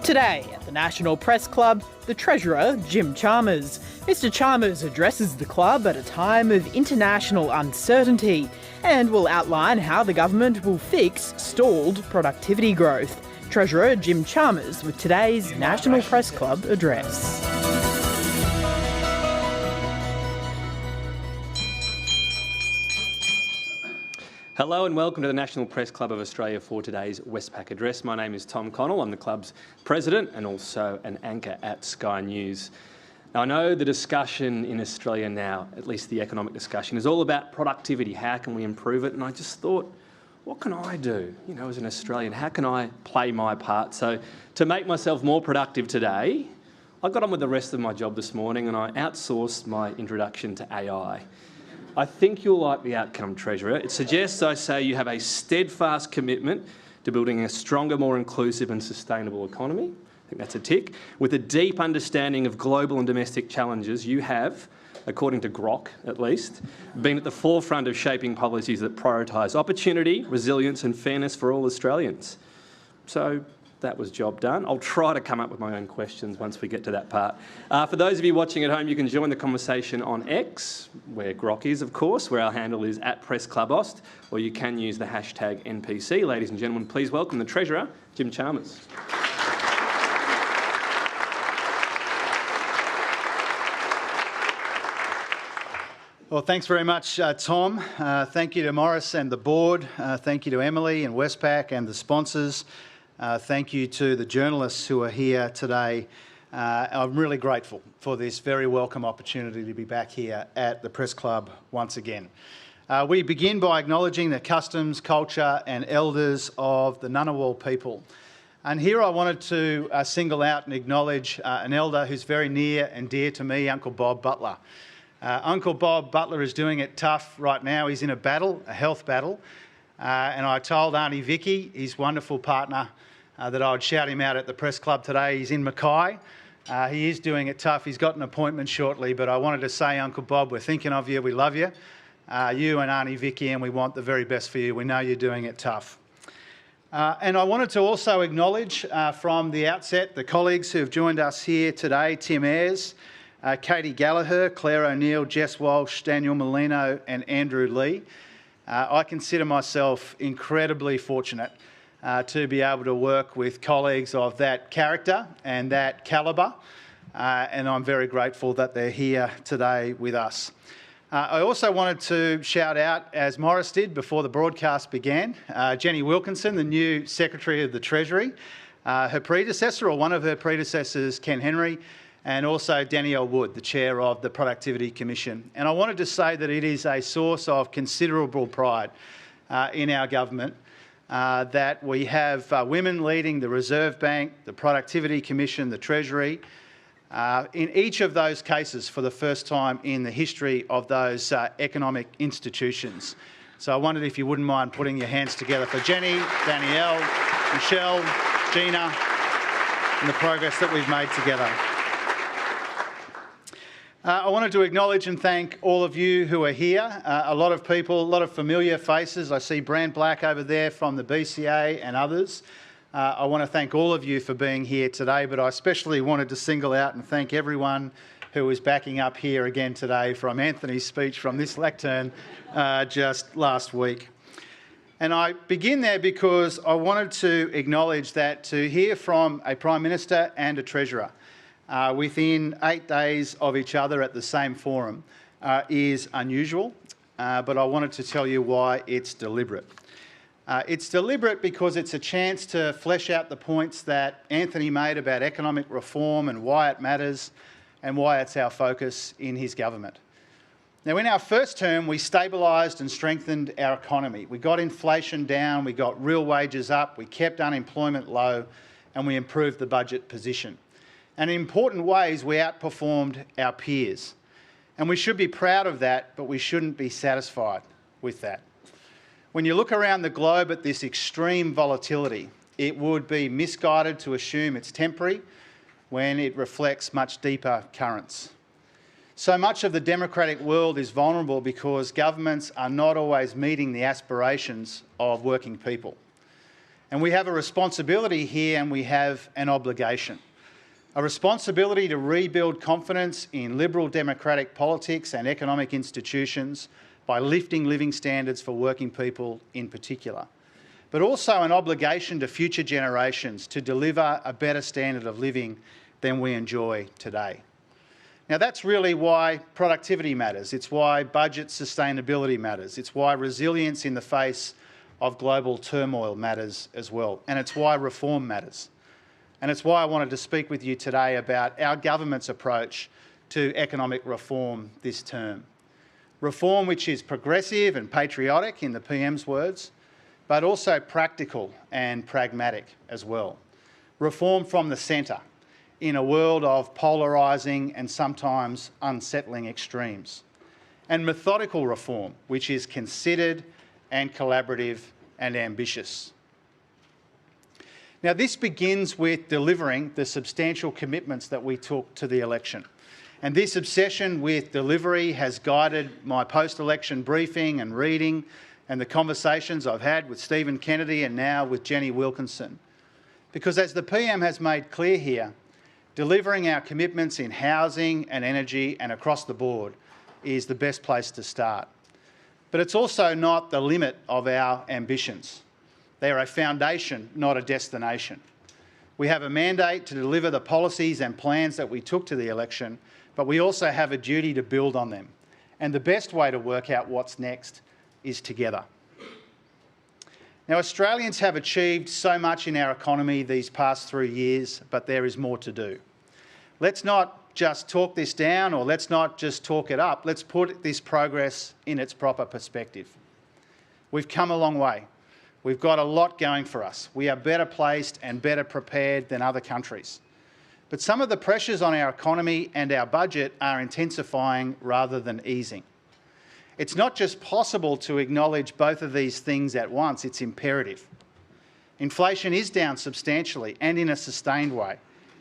Today at the National Press Club, the Treasurer, Jim Chalmers. Mr Chalmers addresses the club at a time of international uncertainty and will outline how the government will fix stalled productivity growth. Treasurer Jim Chalmers with today's National Press Club address. Hello and welcome to the National Press Club of Australia for today's Westpac address. My name is Tom Connell. I'm the club's president and also an anchor at Sky News. Now, I know the discussion in Australia now, at least the economic discussion, is all about productivity. How can we improve it? And I just thought, what can I do, as an Australian? How can I play my part? So to make myself more productive today, I got on with the rest of my job this morning and I outsourced my introduction to AI. I think you'll like the outcome, Treasurer. It suggests, I say, you have a steadfast commitment to building a stronger, more inclusive and sustainable economy. I think that's a tick. With a deep understanding of global and domestic challenges, you have, according to Grok at least, been at the forefront of shaping policies that prioritise opportunity, resilience and fairness for all Australians. So that was job done. I'll try to come up with my own questions once we get to that part. For those of you watching at home, you can join the conversation on X, where Grok is, of course, where our handle is @PressClubAust, or you can use the hashtag NPC. Ladies and gentlemen, please welcome the Treasurer, Jim Chalmers. Well, thanks very much, Tom. Thank you to Morris and the board. Thank you to Emily and Westpac and the sponsors. Thank you to the journalists who are here today. I'm really grateful for this very welcome opportunity to be back here at the Press Club once again. We begin by acknowledging the customs, culture and elders of the Ngunnawal people. And here I wanted to single out and acknowledge an elder who's very near and dear to me, Uncle Bob Butler. Uncle Bob Butler is doing it tough right now. He's in a battle, a health battle. And I told Auntie Vicky, his wonderful partner, that I would shout him out at the Press Club today. He's in Mackay. He is doing it tough. He's got an appointment shortly, but I wanted to say, Uncle Bob, we're thinking of you. We love you, you and Auntie Vicky, and we want the very best for you. We know you're doing it tough. And I wanted to also acknowledge from the outset the colleagues who have joined us here today, Tim Ayres, Katie Gallagher, Claire O'Neill, Jess Walsh, Daniel Molino and Andrew Lee. I consider myself incredibly fortunate to be able to work with colleagues of that character and that calibre, and I'm very grateful that they're here today with us. I also wanted to shout out, as Morris did before the broadcast began, Jenny Wilkinson, the new Secretary of the Treasury, her predecessor, or one of her predecessors, Ken Henry, and also Danielle Wood, the Chair of the Productivity Commission. And I wanted to say that it is a source of considerable pride in our government that we have women leading the Reserve Bank, the Productivity Commission, the Treasury, in each of those cases for the first time in the history of those economic institutions. So I wondered if you wouldn't mind putting your hands together for Jenny, Danielle, Michelle, Gina, and the progress that we've made together. I wanted to acknowledge and thank all of you who are here. A lot of people, a lot of familiar faces. I see Brand Black over there from the BCA and others. I want to thank all of you for being here today, but I especially wanted to single out and thank everyone who is backing up here again today from Anthony's speech from this lectern just last week. And I begin there because I wanted to acknowledge that to hear from a Prime Minister and a Treasurer within 8 days of each other at the same forum is unusual, but I wanted to tell you why it's deliberate. It's deliberate because it's a chance to flesh out the points that Anthony made about economic reform and why it matters and why it's our focus in his government. Now, in our first term, we stabilised and strengthened our economy. We got inflation down, we got real wages up, we kept unemployment low, and we improved the budget position. And in important ways, we outperformed our peers. And we should be proud of that, but we shouldn't be satisfied with that. When you look around the globe at this extreme volatility, it would be misguided to assume it's temporary when it reflects much deeper currents. So much of the democratic world is vulnerable because governments are not always meeting the aspirations of working people. And we have a responsibility here and we have an obligation. A responsibility to rebuild confidence in liberal democratic politics and economic institutions by lifting living standards for working people in particular. But also an obligation to future generations to deliver a better standard of living than we enjoy today. Now that's really why productivity matters. It's why budget sustainability matters. It's why resilience in the face of global turmoil matters as well. And it's why reform matters. And it's why I wanted to speak with you today about our government's approach to economic reform this term. Reform which is progressive and patriotic, in the PM's words, but also practical and pragmatic as well. Reform from the centre, in a world of polarising and sometimes unsettling extremes. And methodical reform, which is considered and collaborative and ambitious. Now, this begins with delivering the substantial commitments that we took to the election. And this obsession with delivery has guided my post-election briefing and reading and the conversations I've had with Stephen Kennedy and now with Jenny Wilkinson. Because as the PM has made clear here, delivering our commitments in housing and energy and across the board is the best place to start. But it's also not the limit of our ambitions. They are a foundation, not a destination. We have a mandate to deliver the policies and plans that we took to the election, but we also have a duty to build on them. And the best way to work out what's next is together. Now, Australians have achieved so much in our economy these past 3 years, but there is more to do. Let's not just talk this down, or let's not just talk it up. Let's put this progress in its proper perspective. We've come a long way. We've got a lot going for us. We are better placed and better prepared than other countries. But some of the pressures on our economy and our budget are intensifying rather than easing. It's not just possible to acknowledge both of these things at once, it's imperative. Inflation is down substantially and in a sustained way.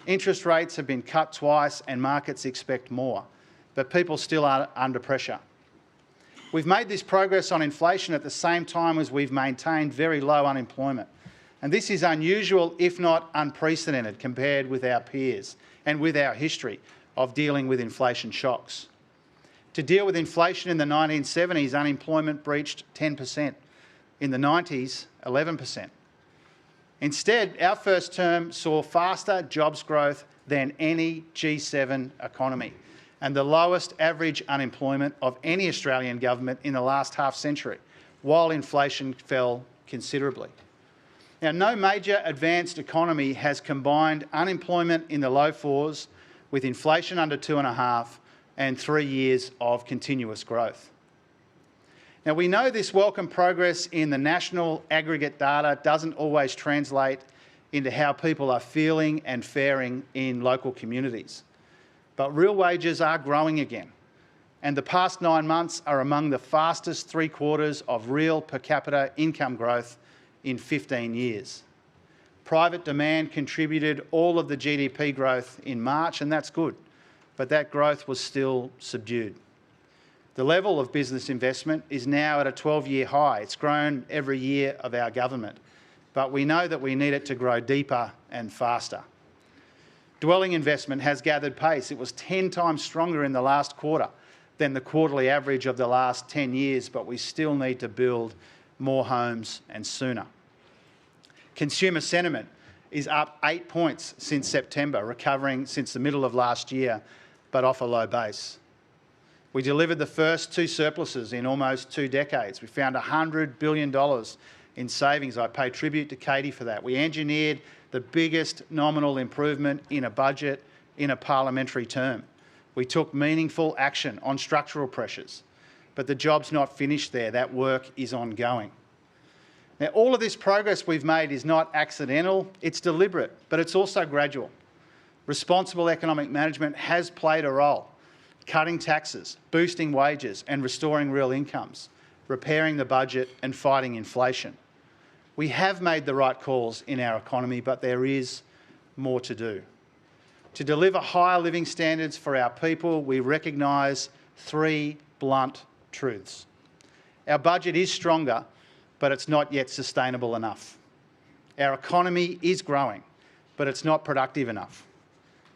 Interest rates have been cut twice and markets expect more, but people still are under pressure. We've made this progress on inflation at the same time as we've maintained very low unemployment. And this is unusual, if not unprecedented, compared with our peers and with our history of dealing with inflation shocks. To deal with inflation in the 1970s, unemployment breached 10%. In the 90s, 11%. Instead, our first term saw faster jobs growth than any G7 economy and the lowest average unemployment of any Australian government in the last half century, while inflation fell considerably. Now, no major advanced economy has combined unemployment in the low fours with inflation under 2.5 and 3 years of continuous growth. Now, we know this welcome progress in the national aggregate data doesn't always translate into how people are feeling and faring in local communities. But real wages are growing again, and the past 9 months are among the fastest 3 quarters of real per capita income growth in 15 years. Private demand contributed all of the GDP growth in March, and that's good, but that growth was still subdued. The level of business investment is now at a 12-year high. It's grown every year of our government, but we know that we need it to grow deeper and faster. Dwelling investment has gathered pace. It was 10 times stronger in the last quarter than the quarterly average of the last 10 years, but we still need to build more homes and sooner. Consumer sentiment is up 8 points since September, recovering since the middle of last year, but off a low base. We delivered the first 2 surpluses in almost 2 decades. We found $100 billion in savings. I pay tribute to Katie for that. We engineered the biggest nominal improvement in a budget in a parliamentary term. We took meaningful action on structural pressures, but the job's not finished there. That work is ongoing. Now, all of this progress we've made is not accidental, it's deliberate, but it's also gradual. Responsible economic management has played a role, cutting taxes, boosting wages and restoring real incomes, repairing the budget and fighting inflation. We have made the right calls in our economy, but there is more to do. To deliver higher living standards for our people, we recognise 3 blunt truths. Our budget is stronger, but it's not yet sustainable enough. Our economy is growing, but it's not productive enough.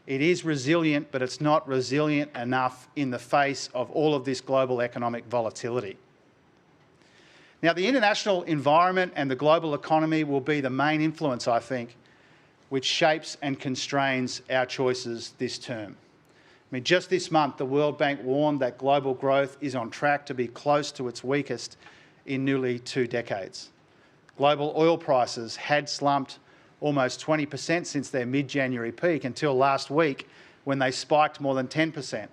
It is resilient, but it's not resilient enough in the face of all of this global economic volatility. Now, the international environment and the global economy will be the main influence, I think, which shapes and constrains our choices this term. I mean, just this month, the World Bank warned that global growth is on track to be close to its weakest in nearly 2 decades. Global oil prices had slumped almost 20% since their mid-January peak until last week, when they spiked more than 10%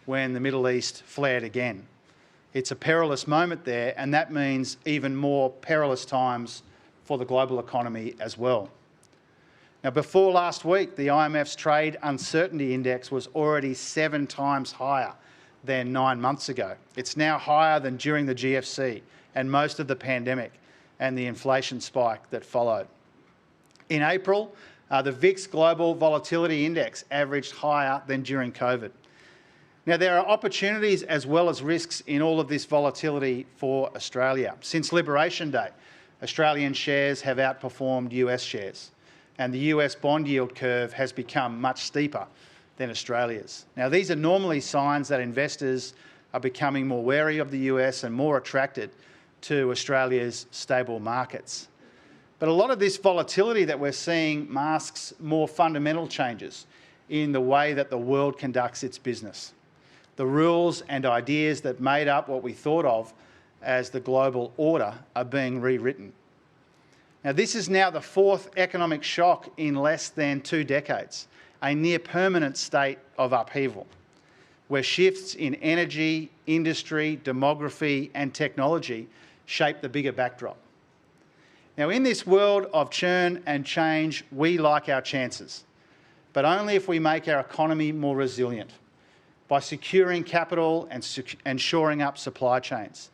when the Middle East flared again. It's a perilous moment there, and that means even more perilous times for the global economy as well. Now, before last week, the IMF's Trade Uncertainty Index was already 7 times higher than 9 months ago. It's now higher than during the GFC and most of the pandemic and the inflation spike that followed. In April, the VIX Global Volatility Index averaged higher than during COVID. Now, there are opportunities as well as risks in all of this volatility for Australia. Since Liberation Day, Australian shares have outperformed US shares, and the US bond yield curve has become much steeper than Australia's. Now, these are normally signs that investors are becoming more wary of the US and more attracted to Australia's stable markets. But a lot of this volatility that we're seeing masks more fundamental changes in the way that the world conducts its business. The rules and ideas that made up what we thought of as the global order are being rewritten. Now, this is now the 4th economic shock in less than 2 decades, a near permanent state of upheaval, where shifts in energy, industry, demography and technology shape the bigger backdrop. Now, in this world of churn and change, we like our chances, but only if we make our economy more resilient, by securing capital and shoring up supply chains,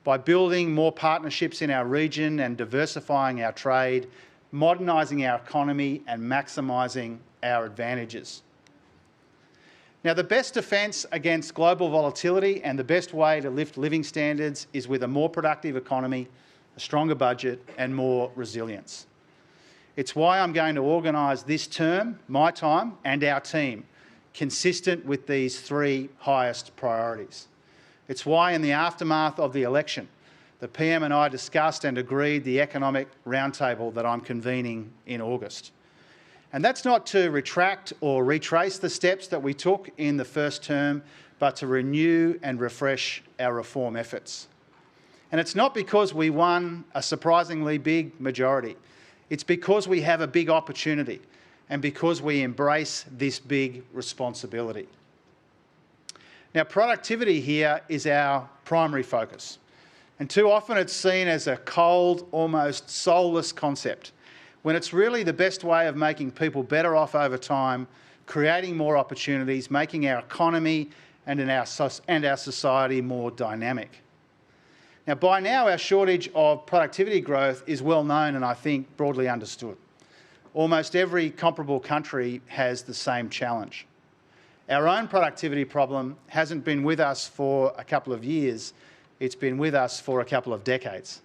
by building more partnerships in our region and diversifying our trade, modernising our economy and maximising our advantages. Now, the best defence against global volatility and the best way to lift living standards is with a more productive economy, a stronger budget and more resilience. It's why I'm going to organise this term, my time and our team, consistent with these 3 highest priorities. It's why in the aftermath of the election, the PM and I discussed and agreed the economic roundtable that I'm convening in August. And that's not to retract or retrace the steps that we took in the first term, but to renew and refresh our reform efforts. And it's not because we won a surprisingly big majority. It's because we have a big opportunity and because we embrace this big responsibility. Now, productivity here is our primary focus. And too often it's seen as a cold, almost soulless concept, when it's really the best way of making people better off over time, creating more opportunities, making our economy and our society more dynamic. Now, by now, our shortage of productivity growth is well known and I think broadly understood. Almost every comparable country has the same challenge. Our own productivity problem hasn't been with us for a couple of years, it's been with us for a couple of decades.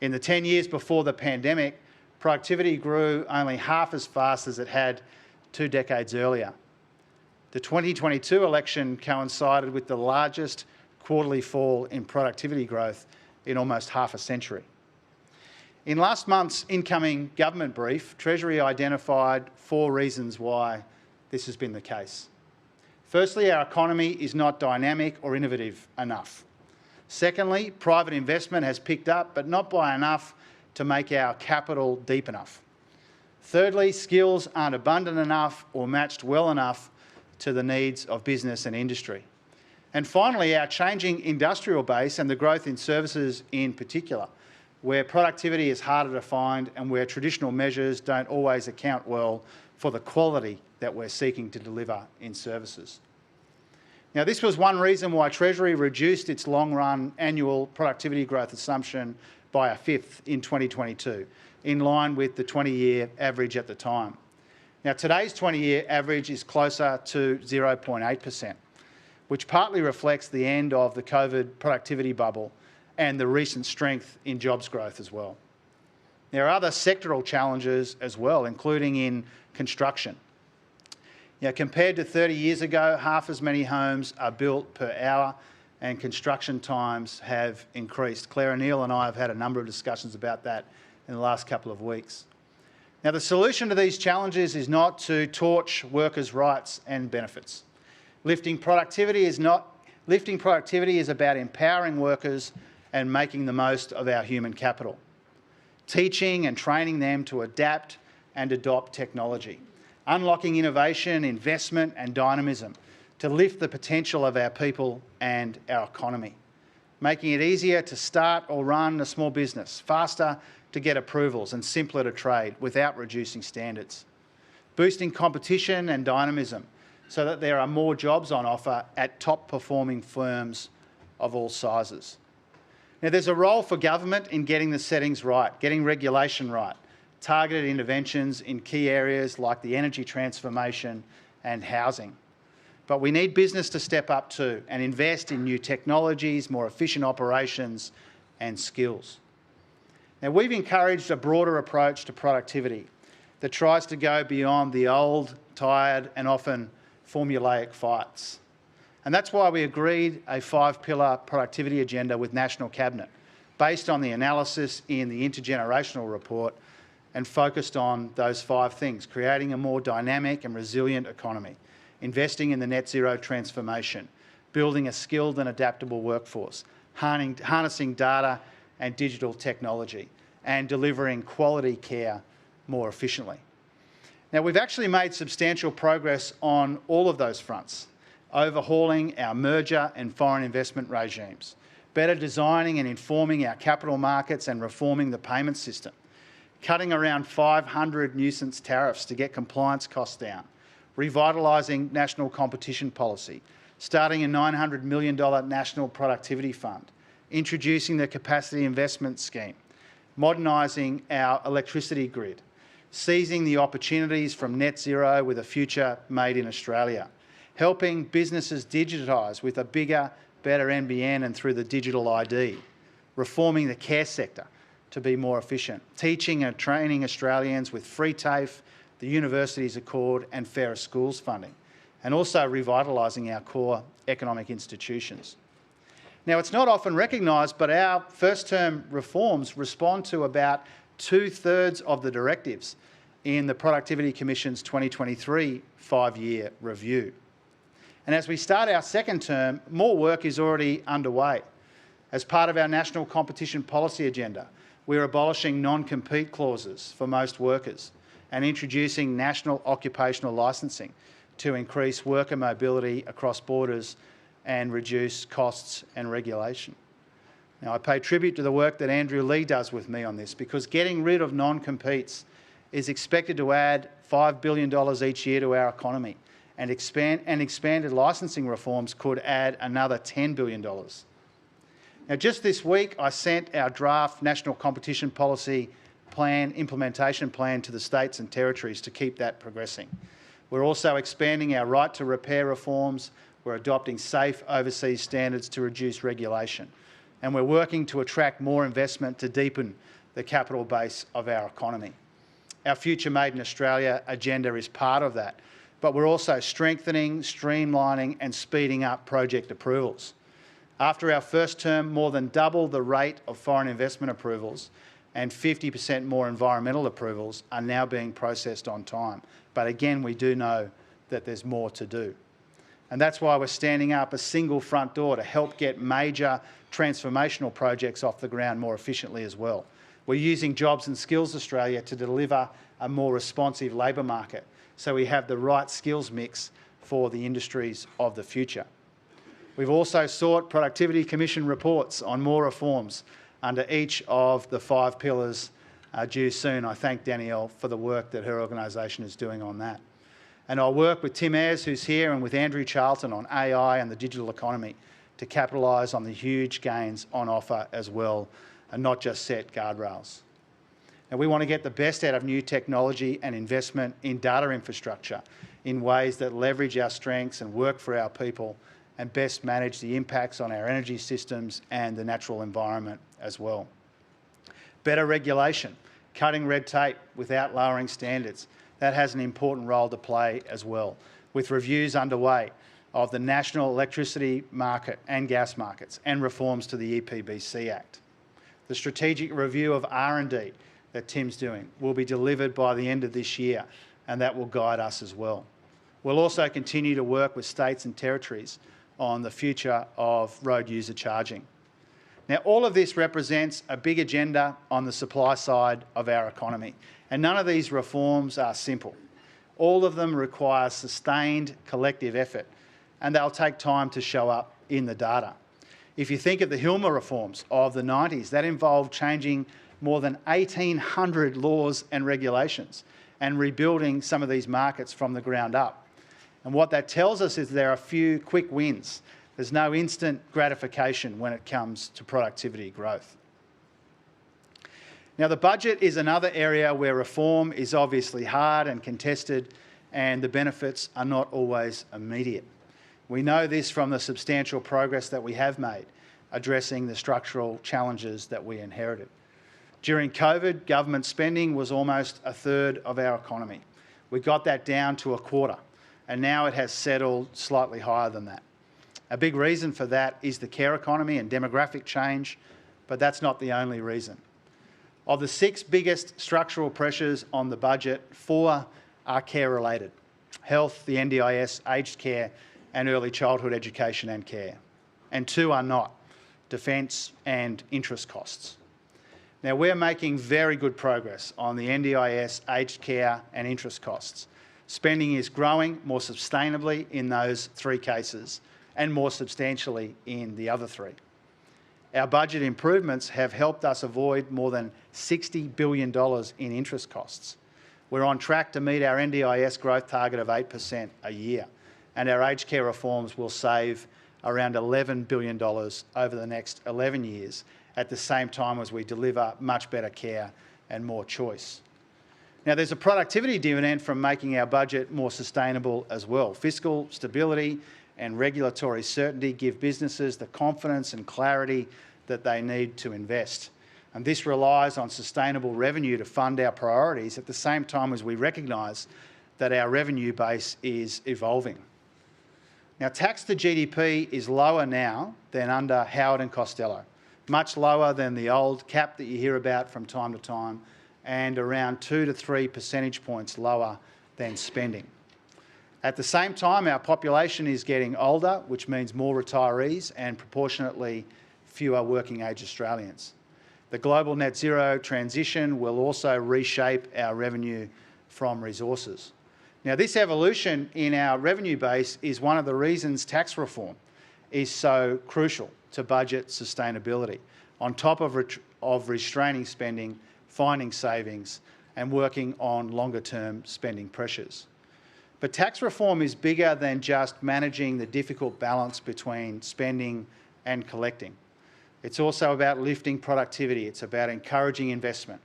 In the 10 years before the pandemic, productivity grew only half as fast as it had 2 decades earlier. The 2022 election coincided with the largest quarterly fall in productivity growth in almost half a century. In last month's incoming government brief, Treasury identified 4 reasons why this has been the case. Firstly, our economy is not dynamic or innovative enough. Secondly, private investment has picked up, but not by enough to make our capital deep enough. Thirdly, skills aren't abundant enough or matched well enough to the needs of business and industry. And finally, our changing industrial base and the growth in services in particular, where productivity is harder to find and where traditional measures don't always account well for the quality that we're seeking to deliver in services. Now, this was one reason why Treasury reduced its long-run annual productivity growth assumption by a fifth in 2022, in line with the 20-year average at the time. Now, today's 20-year average is closer to 0.8%, which partly reflects the end of the COVID productivity bubble and the recent strength in jobs growth as well. There are other sectoral challenges as well, including in construction. Compared to 30 years ago, half as many homes are built per hour and construction times have increased. Claire O'Neill and I have had a number of discussions about that in the last couple of weeks. Now, the solution to these challenges is not to torch workers' rights and benefits. Lifting productivity is about empowering workers and making the most of our human capital, teaching and training them to adapt and adopt technology, unlocking innovation, investment and dynamism to lift the potential of our people and our economy, making it easier to start or run a small business, faster to get approvals and simpler to trade without reducing standards, boosting competition and dynamism so that there are more jobs on offer at top performing firms of all sizes. Now, there's a role for government in getting the settings right, getting regulation right, targeted interventions in key areas like the energy transformation and housing. But we need business to step up too and invest in new technologies, more efficient operations and skills. Now, we've encouraged a broader approach to productivity that tries to go beyond the old, tired and often formulaic fights. And that's why we agreed a 5-pillar productivity agenda with National Cabinet, based on the analysis in the intergenerational report and focused on those 5 things: creating a more dynamic and resilient economy, investing in the net zero transformation, building a skilled and adaptable workforce, harnessing data and digital technology, and delivering quality care more efficiently. Now, we've actually made substantial progress on all of those fronts: overhauling our merger and foreign investment regimes, better designing and informing our capital markets and reforming the payment system, cutting around 500 nuisance tariffs to get compliance costs down, revitalising national competition policy, starting a $900 million national productivity fund, introducing the capacity investment scheme, modernising our electricity grid, seizing the opportunities from net zero with a future made in Australia, helping businesses digitise with a bigger, better NBN and through the digital ID, reforming the care sector to be more efficient, teaching and training Australians with free TAFE, the Universities Accord and Fairer Schools funding, and also revitalising our core economic institutions. Now, it's not often recognised, but our first-term reforms respond to about 2/3 of the directives in the Productivity Commission's 2023 5-year review. And as we start our second term, more work is already underway. As part of our national competition policy agenda, we're abolishing non-compete clauses for most workers and introducing national occupational licensing to increase worker mobility across borders and reduce costs and regulation. Now, I pay tribute to the work that Andrew Lee does with me on this, because getting rid of non-competes is expected to add $5 billion each year to our economy, and expanded licensing reforms could add another $10 billion. Now, just this week, I sent our draft National Competition Policy Plan, implementation plan to the states and territories to keep that progressing. We're also expanding our right to repair reforms. We're adopting safe overseas standards to reduce regulation. And we're working to attract more investment to deepen the capital base of our economy. Our Future Made in Australia agenda is part of that, but we're also strengthening, streamlining and speeding up project approvals. After our first term, more than double the rate of foreign investment approvals and 50% more environmental approvals are now being processed on time. But again, we do know that there's more to do. And that's why we're standing up a single front door to help get major transformational projects off the ground more efficiently as well. We're using Jobs and Skills Australia to deliver a more responsive labour market, so we have the right skills mix for the industries of the future. We've also sought Productivity Commission reports on more reforms under each of the 5 pillars due soon. I thank Danielle for the work that her organisation is doing on that. And I'll work with Tim Ayres, who's here, and with Andrew Charlton on AI and the digital economy to capitalise on the huge gains on offer as well, and not just set guardrails. And we want to get the best out of new technology and investment in data infrastructure in ways that leverage our strengths and work for our people and best manage the impacts on our energy systems and the natural environment as well. Better regulation cutting red tape without lowering standards. That has an important role to play as well, with reviews underway of the national electricity market and gas markets and reforms to the EPBC Act. The strategic review of R&D that Tim's doing will be delivered by the end of this year, and that will guide us as well. We'll also continue to work with states and territories on the future of road user charging. Now, all of this represents a big agenda on the supply side of our economy, and none of these reforms are simple. All of them require sustained collective effort, and they'll take time to show up in the data. If you think of the Hilmer reforms of the 90s, that involved changing more than 1,800 laws and regulations and rebuilding some of these markets from the ground up. And what that tells us is there are a few quick wins. There's no instant gratification when it comes to productivity growth. Now, the budget is another area where reform is obviously hard and contested, and the benefits are not always immediate. We know this from the substantial progress that we have made addressing the structural challenges that we inherited. During COVID, government spending was almost a third of our economy. We got that down to a quarter, and now it has settled slightly higher than that. A big reason for that is the care economy and demographic change, but that's not the only reason. Of the 6 biggest structural pressures on the budget, 4 are care-related: health, the NDIS, aged care, and early childhood education and care. And 2 are not: defence and interest costs. Now, we're making very good progress on the NDIS, aged care and interest costs. Spending is growing more sustainably in those 3 cases and more substantially in the other 3. Our budget improvements have helped us avoid more than $60 billion in interest costs. We're on track to meet our NDIS growth target of 8% a year, and our aged care reforms will save around $11 billion over the next 11 years, at the same time as we deliver much better care and more choice. Now, there's a productivity dividend from making our budget more sustainable as well. Fiscal stability and regulatory certainty give businesses the confidence and clarity that they need to invest. And this relies on sustainable revenue to fund our priorities at the same time as we recognise that our revenue base is evolving. Now, tax to GDP is lower now than under Howard and Costello, much lower than the old cap that you hear about from time to time, and around 2 to 3 percentage points lower than spending. At the same time, our population is getting older, which means more retirees and proportionately fewer working-age Australians. The global net zero transition will also reshape our revenue from resources. Now, this evolution in our revenue base is one of the reasons tax reform is so crucial to budget sustainability, on top of restraining spending, finding savings, and working on longer-term spending pressures. But tax reform is bigger than just managing the difficult balance between spending and collecting. It's also about lifting productivity. It's about encouraging investment,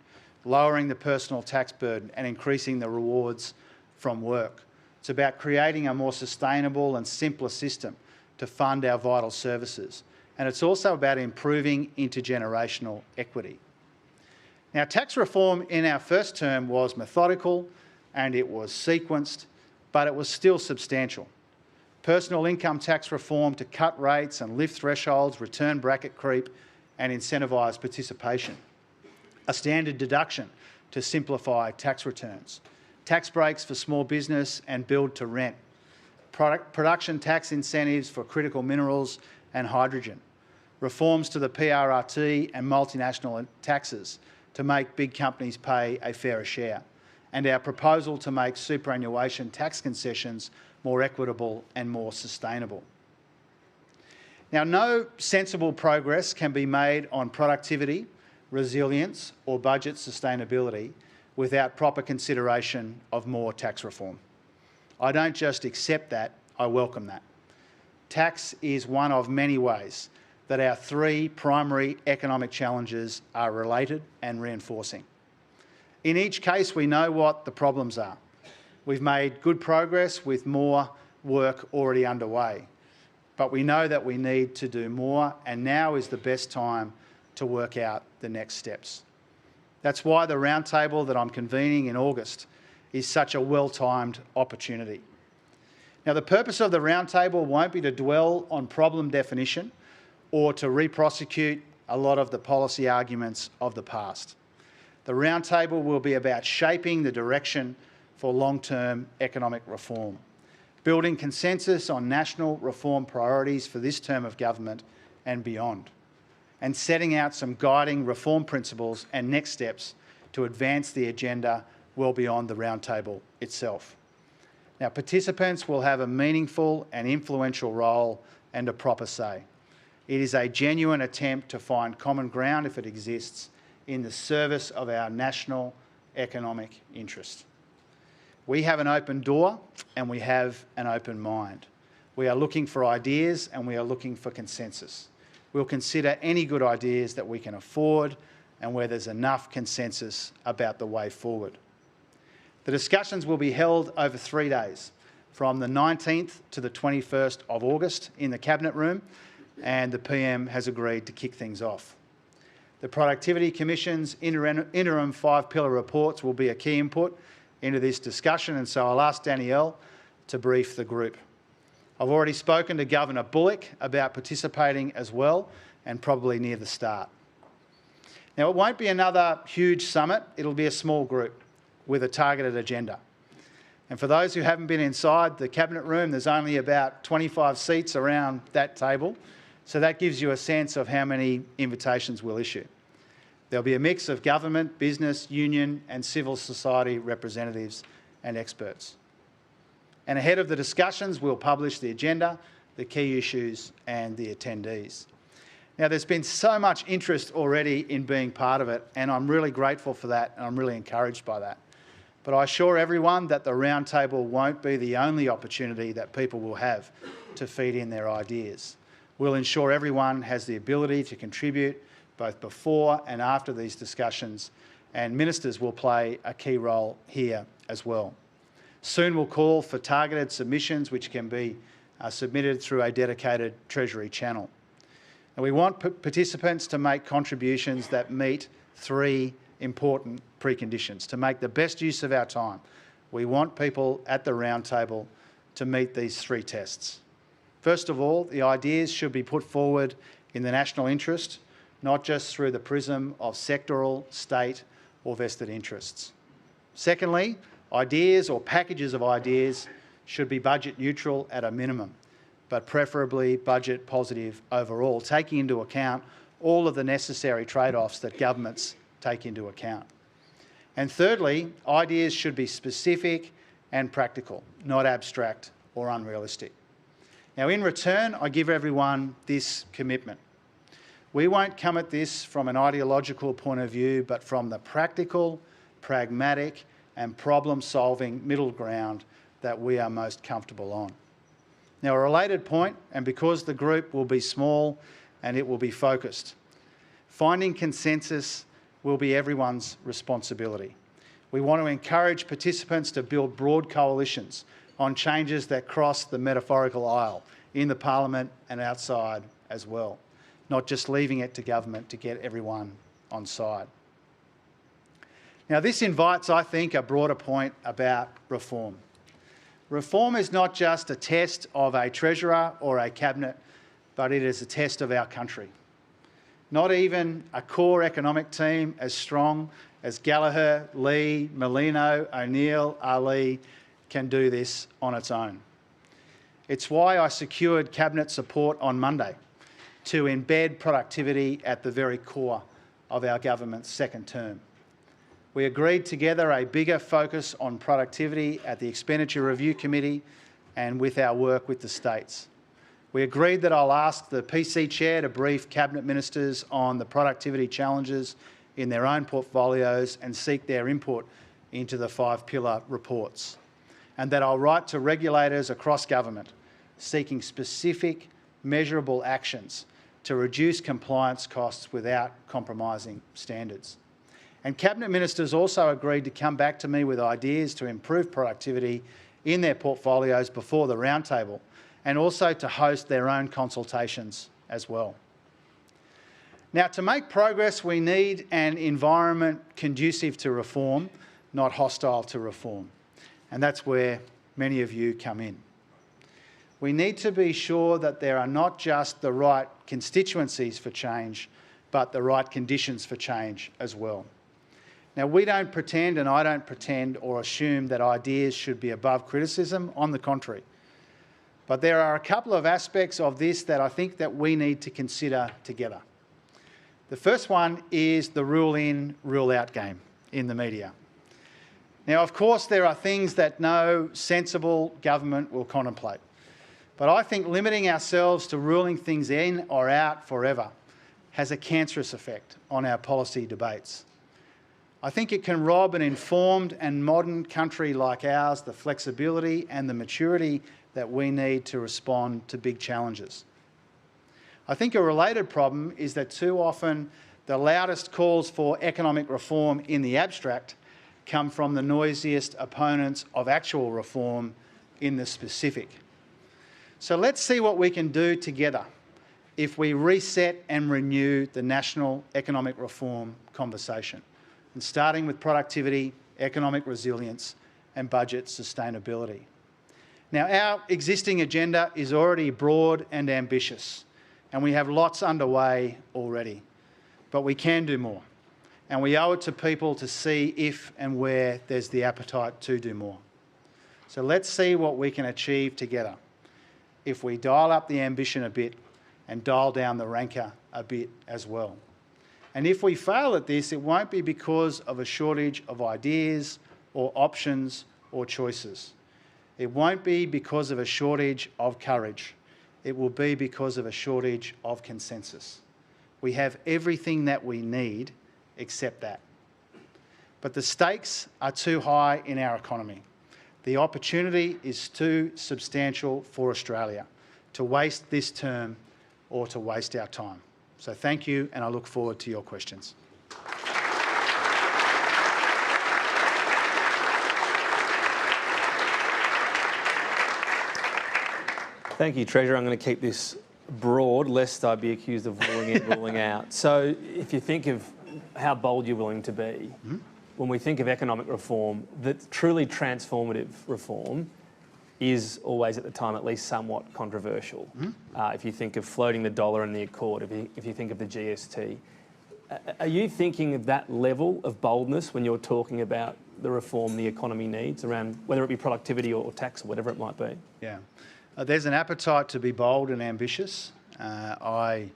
lowering the personal tax burden, and increasing the rewards from work. It's about creating a more sustainable and simpler system to fund our vital services. And it's also about improving intergenerational equity. Now, tax reform in our first term was methodical and it was sequenced, but it was still substantial. Personal income tax reform to cut rates and lift thresholds, return bracket creep, and incentivise participation. A standard deduction to simplify tax returns. Tax breaks for small business and build to rent. Production tax incentives for critical minerals and hydrogen. Reforms to the PRRT and multinational taxes to make big companies pay a fairer share. And our proposal to make superannuation tax concessions more equitable and more sustainable. Now, no sensible progress can be made on productivity, resilience, or budget sustainability without proper consideration of more tax reform. I don't just accept that, I welcome that. Tax is one of many ways that our 3 primary economic challenges are related and reinforcing. In each case, we know what the problems are. We've made good progress with more work already underway, but we know that we need to do more, and now is the best time to work out the next steps. That's why the roundtable that I'm convening in August is such a well-timed opportunity. Now, the purpose of the roundtable won't be to dwell on problem definition or to re-prosecute a lot of the policy arguments of the past. The roundtable will be about shaping the direction for long-term economic reform, building consensus on national reform priorities for this term of government and beyond, and setting out some guiding reform principles and next steps to advance the agenda well beyond the roundtable itself. Now, participants will have a meaningful and influential role and a proper say. It is a genuine attempt to find common ground, if it exists, in the service of our national economic interest. We have an open door and we have an open mind. We are looking for ideas and we are looking for consensus. We'll consider any good ideas that we can afford and where there's enough consensus about the way forward. The discussions will be held over 3 days, from the 19th to the 21st of August in the Cabinet Room, and the PM has agreed to kick things off. The Productivity Commission's interim 5-pillar reports will be a key input into this discussion, and so I'll ask Danielle to brief the group. I've already spoken to Governor Bullock about participating as well, and probably near the start. Now, it won't be another huge summit, it'll be a small group with a targeted agenda. And for those who haven't been inside the Cabinet Room, there's only about 25 seats around that table, so that gives you a sense of how many invitations we'll issue. There'll be a mix of government, business, union and civil society representatives and experts. And ahead of the discussions, we'll publish the agenda, the key issues and the attendees. Now, there's been so much interest already in being part of it, and I'm really grateful for that and I'm really encouraged by that. But I assure everyone that the roundtable won't be the only opportunity that people will have to feed in their ideas. We'll ensure everyone has the ability to contribute both before and after these discussions, and ministers will play a key role here as well. Soon we'll call for targeted submissions which can be submitted through a dedicated Treasury channel. And we want participants to make contributions that meet 3 important preconditions to make the best use of our time. We want people at the roundtable to meet these 3 tests. First of all, the ideas should be put forward in the national interest, not just through the prism of sectoral, state or vested interests. Secondly, ideas or packages of ideas should be budget neutral at a minimum, but preferably budget positive overall, taking into account all of the necessary trade-offs that governments take into account. And thirdly, ideas should be specific and practical, not abstract or unrealistic. Now, in return, I give everyone this commitment. We won't come at this from an ideological point of view, but from the practical, pragmatic and problem-solving middle ground that we are most comfortable on. Now, a related point, and because the group will be small and it will be focused, finding consensus will be everyone's responsibility. We want to encourage participants to build broad coalitions on changes that cross the metaphorical aisle in the Parliament and outside as well, not just leaving it to government to get everyone on side. Now, this invites, I think, a broader point about reform. Reform is not just a test of a Treasurer or a Cabinet, but it is a test of our country. Not even a core economic team as strong as Gallagher, Lee, Merlino, O'Neill, Ali can do this on its own. It's why I secured Cabinet support on Monday to embed productivity at the very core of our government's second term. We agreed together a bigger focus on productivity at the Expenditure Review Committee and with our work with the states. We agreed that I'll ask the PC Chair to brief Cabinet Ministers on the productivity challenges in their own portfolios and seek their input into the 5-pillar reports, and that I'll write to regulators across government seeking specific, measurable actions to reduce compliance costs without compromising standards. And Cabinet Ministers also agreed to come back to me with ideas to improve productivity in their portfolios before the roundtable, and also to host their own consultations as well. Now, to make progress, we need an environment conducive to reform, not hostile to reform. And that's where many of you come in. We need to be sure that there are not just the right constituencies for change, but the right conditions for change as well. Now, we don't pretend, and I don't pretend or assume that ideas should be above criticism. On the contrary. But there are a couple of aspects of this that I think that we need to consider together. The first one is the rule in, rule out game in the media. Now, of course, there are things that no sensible government will contemplate. But I think limiting ourselves to ruling things in or out forever has a cancerous effect on our policy debates. I think it can rob an informed and modern country like ours the flexibility and the maturity that we need to respond to big challenges. I think a related problem is that too often the loudest calls for economic reform in the abstract come from the noisiest opponents of actual reform in the specific. So let's see what we can do together if we reset and renew the national economic reform conversation, and starting with productivity, economic resilience and budget sustainability. Now, our existing agenda is already broad and ambitious, and we have lots underway already. But we can do more, and we owe it to people to see if and where there's the appetite to do more. So let's see what we can achieve together if we dial up the ambition a bit and dial down the rancour a bit as well. And if we fail at this, it won't be because of a shortage of ideas or options or choices. It won't be because of a shortage of courage. It will be because of a shortage of consensus. We have everything that we need except that. But the stakes are too high in our economy. The opportunity is too substantial for Australia to waste this term or to waste our time. So thank you, and I look forward to your questions. Thank you, Treasurer. I'm going to keep this broad, lest I be accused of ruling in, ruling out. So if you think of how bold you're willing to be, when we think of economic reform, that truly transformative reform is always at the time at least somewhat controversial. If you think of floating the dollar in the Accord, if you think of the GST, are you thinking of that level of boldness when you're talking about the reform the economy needs around whether it be productivity or tax or whatever it might be? Yeah. There's an appetite to be bold and ambitious. What I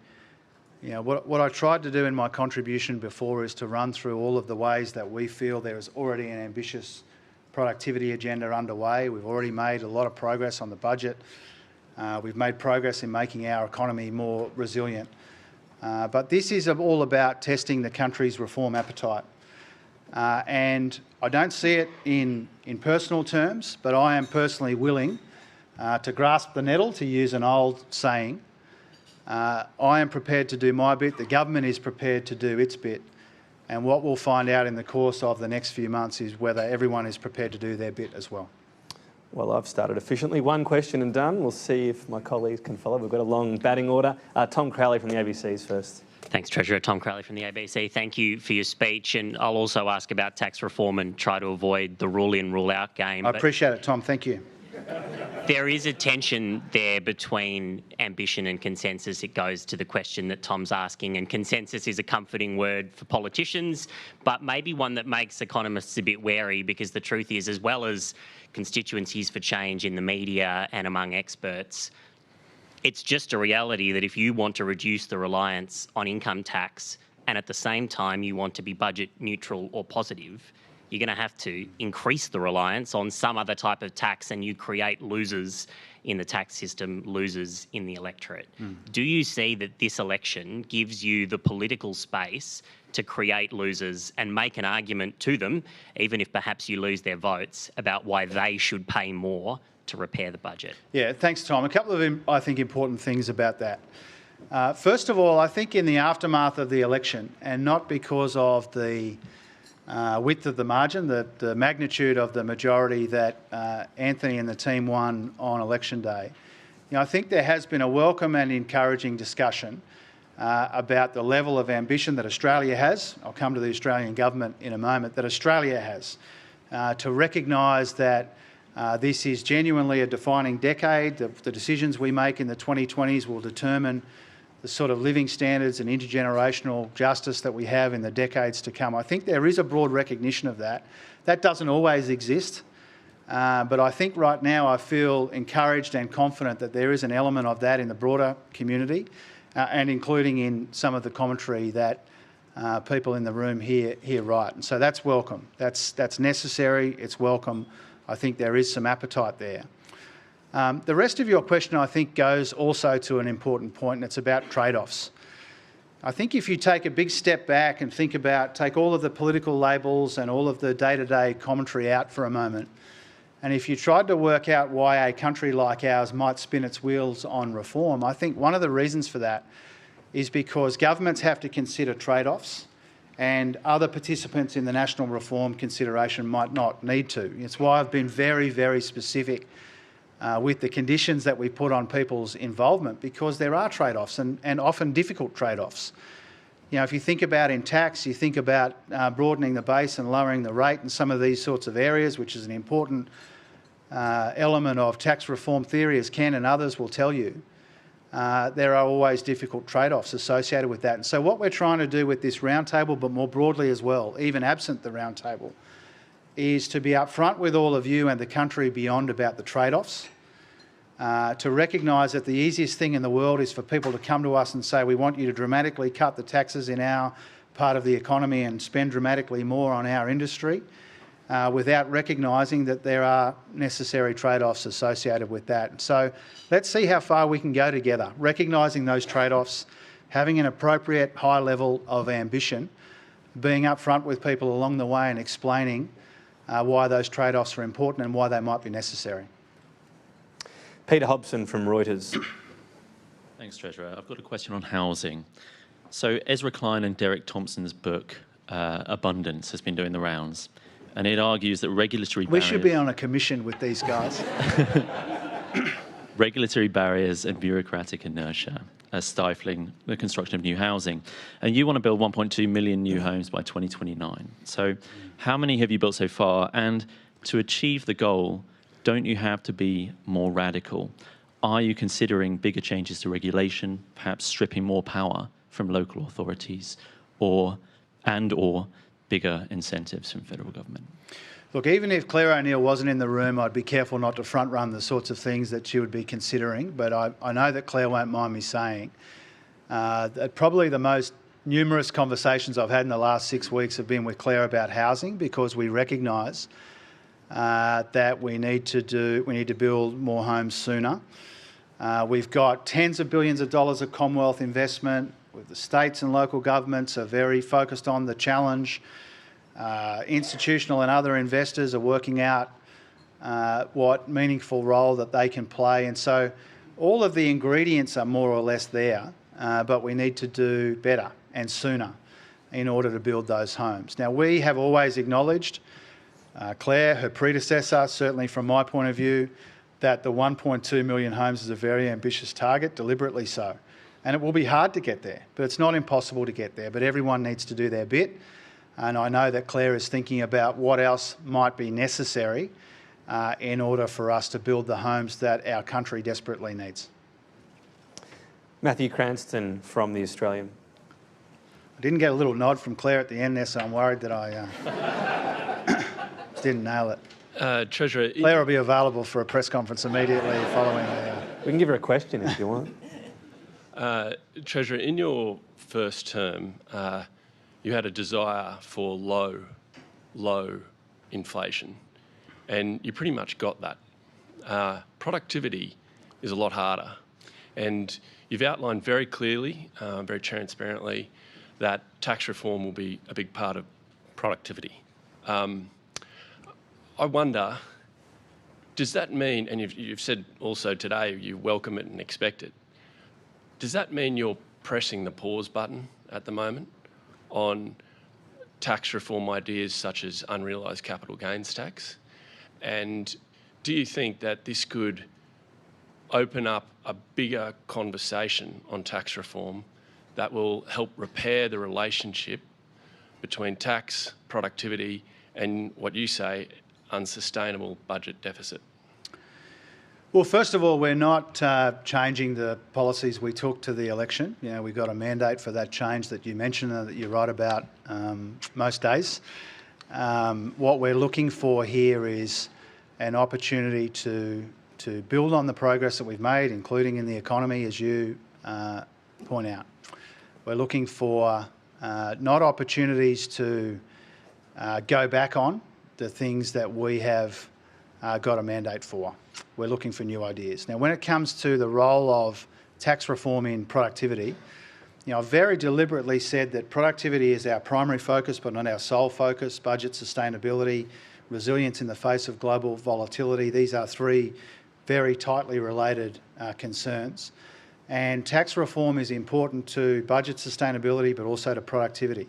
tried to do in my contribution before is to run through all of the ways that we feel there is already an ambitious productivity agenda underway. We've already made a lot of progress on the budget. We've made progress in making our economy more resilient. But this is all about testing the country's reform appetite. And I don't see it in personal terms, but I am personally willing to grasp the nettle, to use an old saying. I am prepared to do my bit. The government is prepared to do its bit. And what we'll find out in the course of the next few months is whether everyone is prepared to do their bit as well. Well, I've started efficiently. One question and done. We'll see if my colleagues can follow. We've got a long batting order. Tom Crowley from the ABC's first. Thanks, Treasurer. Tom Crowley from the ABC. Thank you for your speech. And I'll also ask about tax reform and try to avoid the rule-in, rule-out game. I appreciate it, Tom. Thank you. There is a tension there between ambition and consensus. It goes to the question that Tom's asking, and consensus is a comforting word for politicians, but maybe one that makes economists a bit wary, because the truth is, as well as constituencies for change in the media and among experts, it's just a reality that if you want to reduce the reliance on income tax and at the same time you want to be budget neutral or positive, you're going to have to increase the reliance on some other type of tax, and you create losers in the tax system, losers in the electorate. Do you see that this election gives you the political space to create losers and make an argument to them, even if perhaps you lose their votes, about why they should pay more to repair the budget? Yeah, thanks, Tom. A couple of, I think, important things about that. First of all, I think in the aftermath of the election, and not because of the width of the margin, the magnitude of the majority that Anthony and the team won on election day, I think there has been a welcome and encouraging discussion about the level of ambition that Australia has. I'll come to the Australian government in a moment, that Australia has, to recognise that this is genuinely a defining decade. The decisions we make in the 2020s will determine the sort of living standards and intergenerational justice that we have in the decades to come. I think there is a broad recognition of that. That doesn't always exist, but I think right now I feel encouraged and confident that there is an element of that in the broader community, and including in some of the commentary that people in the room here write. And so that's welcome. That's necessary. It's welcome. I think there is some appetite there. The rest of your question, I think, goes also to an important point, and it's about trade-offs. I think if you take a big step back and take all of the political labels and all of the day-to-day commentary out for a moment, and if you tried to work out why a country like ours might spin its wheels on reform, I think one of the reasons for that is because governments have to consider trade-offs and other participants in the national reform consideration might not need to. It's why I've been very, very specific with the conditions that we put on people's involvement, because there are trade-offs and often difficult trade-offs. You know, if you think about in tax, you think about broadening the base and lowering the rate in some of these sorts of areas, which is an important element of tax reform theory, as Ken and others will tell you. There are always difficult trade-offs associated with that. And so what we're trying to do with this roundtable, but more broadly as well, even absent the roundtable, is to be upfront with all of you and the country beyond about the trade-offs, to recognise that the easiest thing in the world is for people to come to us and say, we want you to dramatically cut the taxes in our part of the economy and spend dramatically more on our industry, without recognising that there are necessary trade-offs associated with that. So let's see how far we can go together, recognising those trade-offs, having an appropriate high level of ambition, being upfront with people along the way and explaining why those trade-offs are important and why they might be necessary. Peter Hobson from Reuters. Thanks, Treasurer. I've got a question on housing. So Ezra Klein and Derek Thompson's book, Abundance, has been doing the rounds, and it argues that regulatory barriers... We should be on a commission with these guys. Regulatory barriers and bureaucratic inertia are stifling the construction of new housing. And you want to build 1.2 million new homes by 2029. So how many have you built so far? And to achieve the goal, don't you have to be more radical? Are you considering bigger changes to regulation, perhaps stripping more power from local authorities, or bigger incentives from federal government? Look, even if Claire O'Neill wasn't in the room, I'd be careful not to front-run the sorts of things that she would be considering, but I know that Claire won't mind me saying that probably the most numerous conversations I've had in the last 6 weeks have been with Claire about housing, because we recognise that we need to build more homes sooner. We've got tens of billions of dollars of Commonwealth investment. The states and local governments are very focused on the challenge. Institutional and other investors are working out what meaningful role that they can play. And so all of the ingredients are more or less there, but we need to do better and sooner in order to build those homes. Now, we have always acknowledged, Claire, her predecessor, certainly from my point of view, that the 1.2 million homes is a very ambitious target, deliberately so. And it will be hard to get there, but it's not impossible to get there. But everyone needs to do their bit. And I know that Claire is thinking about what else might be necessary in order for us to build the homes that our country desperately needs. Matthew Cranston from The Australian. I didn't get a little nod from Claire at the end there, so I'm worried that I didn't nail it. Treasurer... Claire will be available for a press conference immediately following the... We can give her a question if you want. Treasurer, in your first term, you had a desire for low inflation, and you pretty much got that. Productivity is a lot harder, and you've outlined very clearly, very transparently, that tax reform will be a big part of productivity. I wonder, does that mean, and you've said also today you welcome it and expect it, does that mean you're pressing the pause button at the moment on tax reform ideas such as unrealised capital gains tax? And do you think that this could open up a bigger conversation on tax reform that will help repair the relationship between tax, productivity, and what you say, unsustainable budget deficit? Well, first of all, we're not changing the policies we took to the election. You know, we got a mandate for that change that you mentioned and that you write about most days. What we're looking for here is an opportunity to build on the progress that we've made, including in the economy, as you point out. We're looking for not opportunities to go back on the things that we have got a mandate for. We're looking for new ideas. Now, when it comes to the role of tax reform in productivity, you know, I've very deliberately said that productivity is our primary focus, but not our sole focus. Budget sustainability, resilience in the face of global volatility. These are three very tightly related concerns. And tax reform is important to budget sustainability, but also to productivity.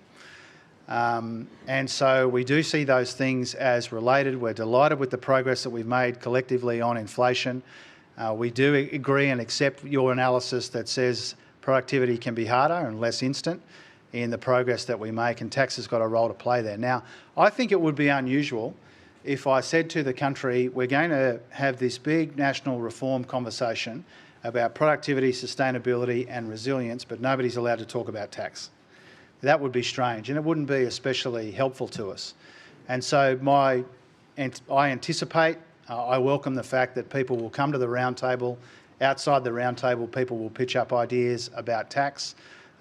And so we do see those things as related. We're delighted with the progress that we've made collectively on inflation. We do agree and accept your analysis that says productivity can be harder and less instant in the progress that we make, and tax has got a role to play there. Now, I think it would be unusual if I said to the country, we're going to have this big national reform conversation about productivity, sustainability and resilience, but nobody's allowed to talk about tax. That would be strange, and it wouldn't be especially helpful to us. And so I anticipate, I welcome the fact that people will come to the roundtable. Outside the roundtable, people will pitch up ideas about tax.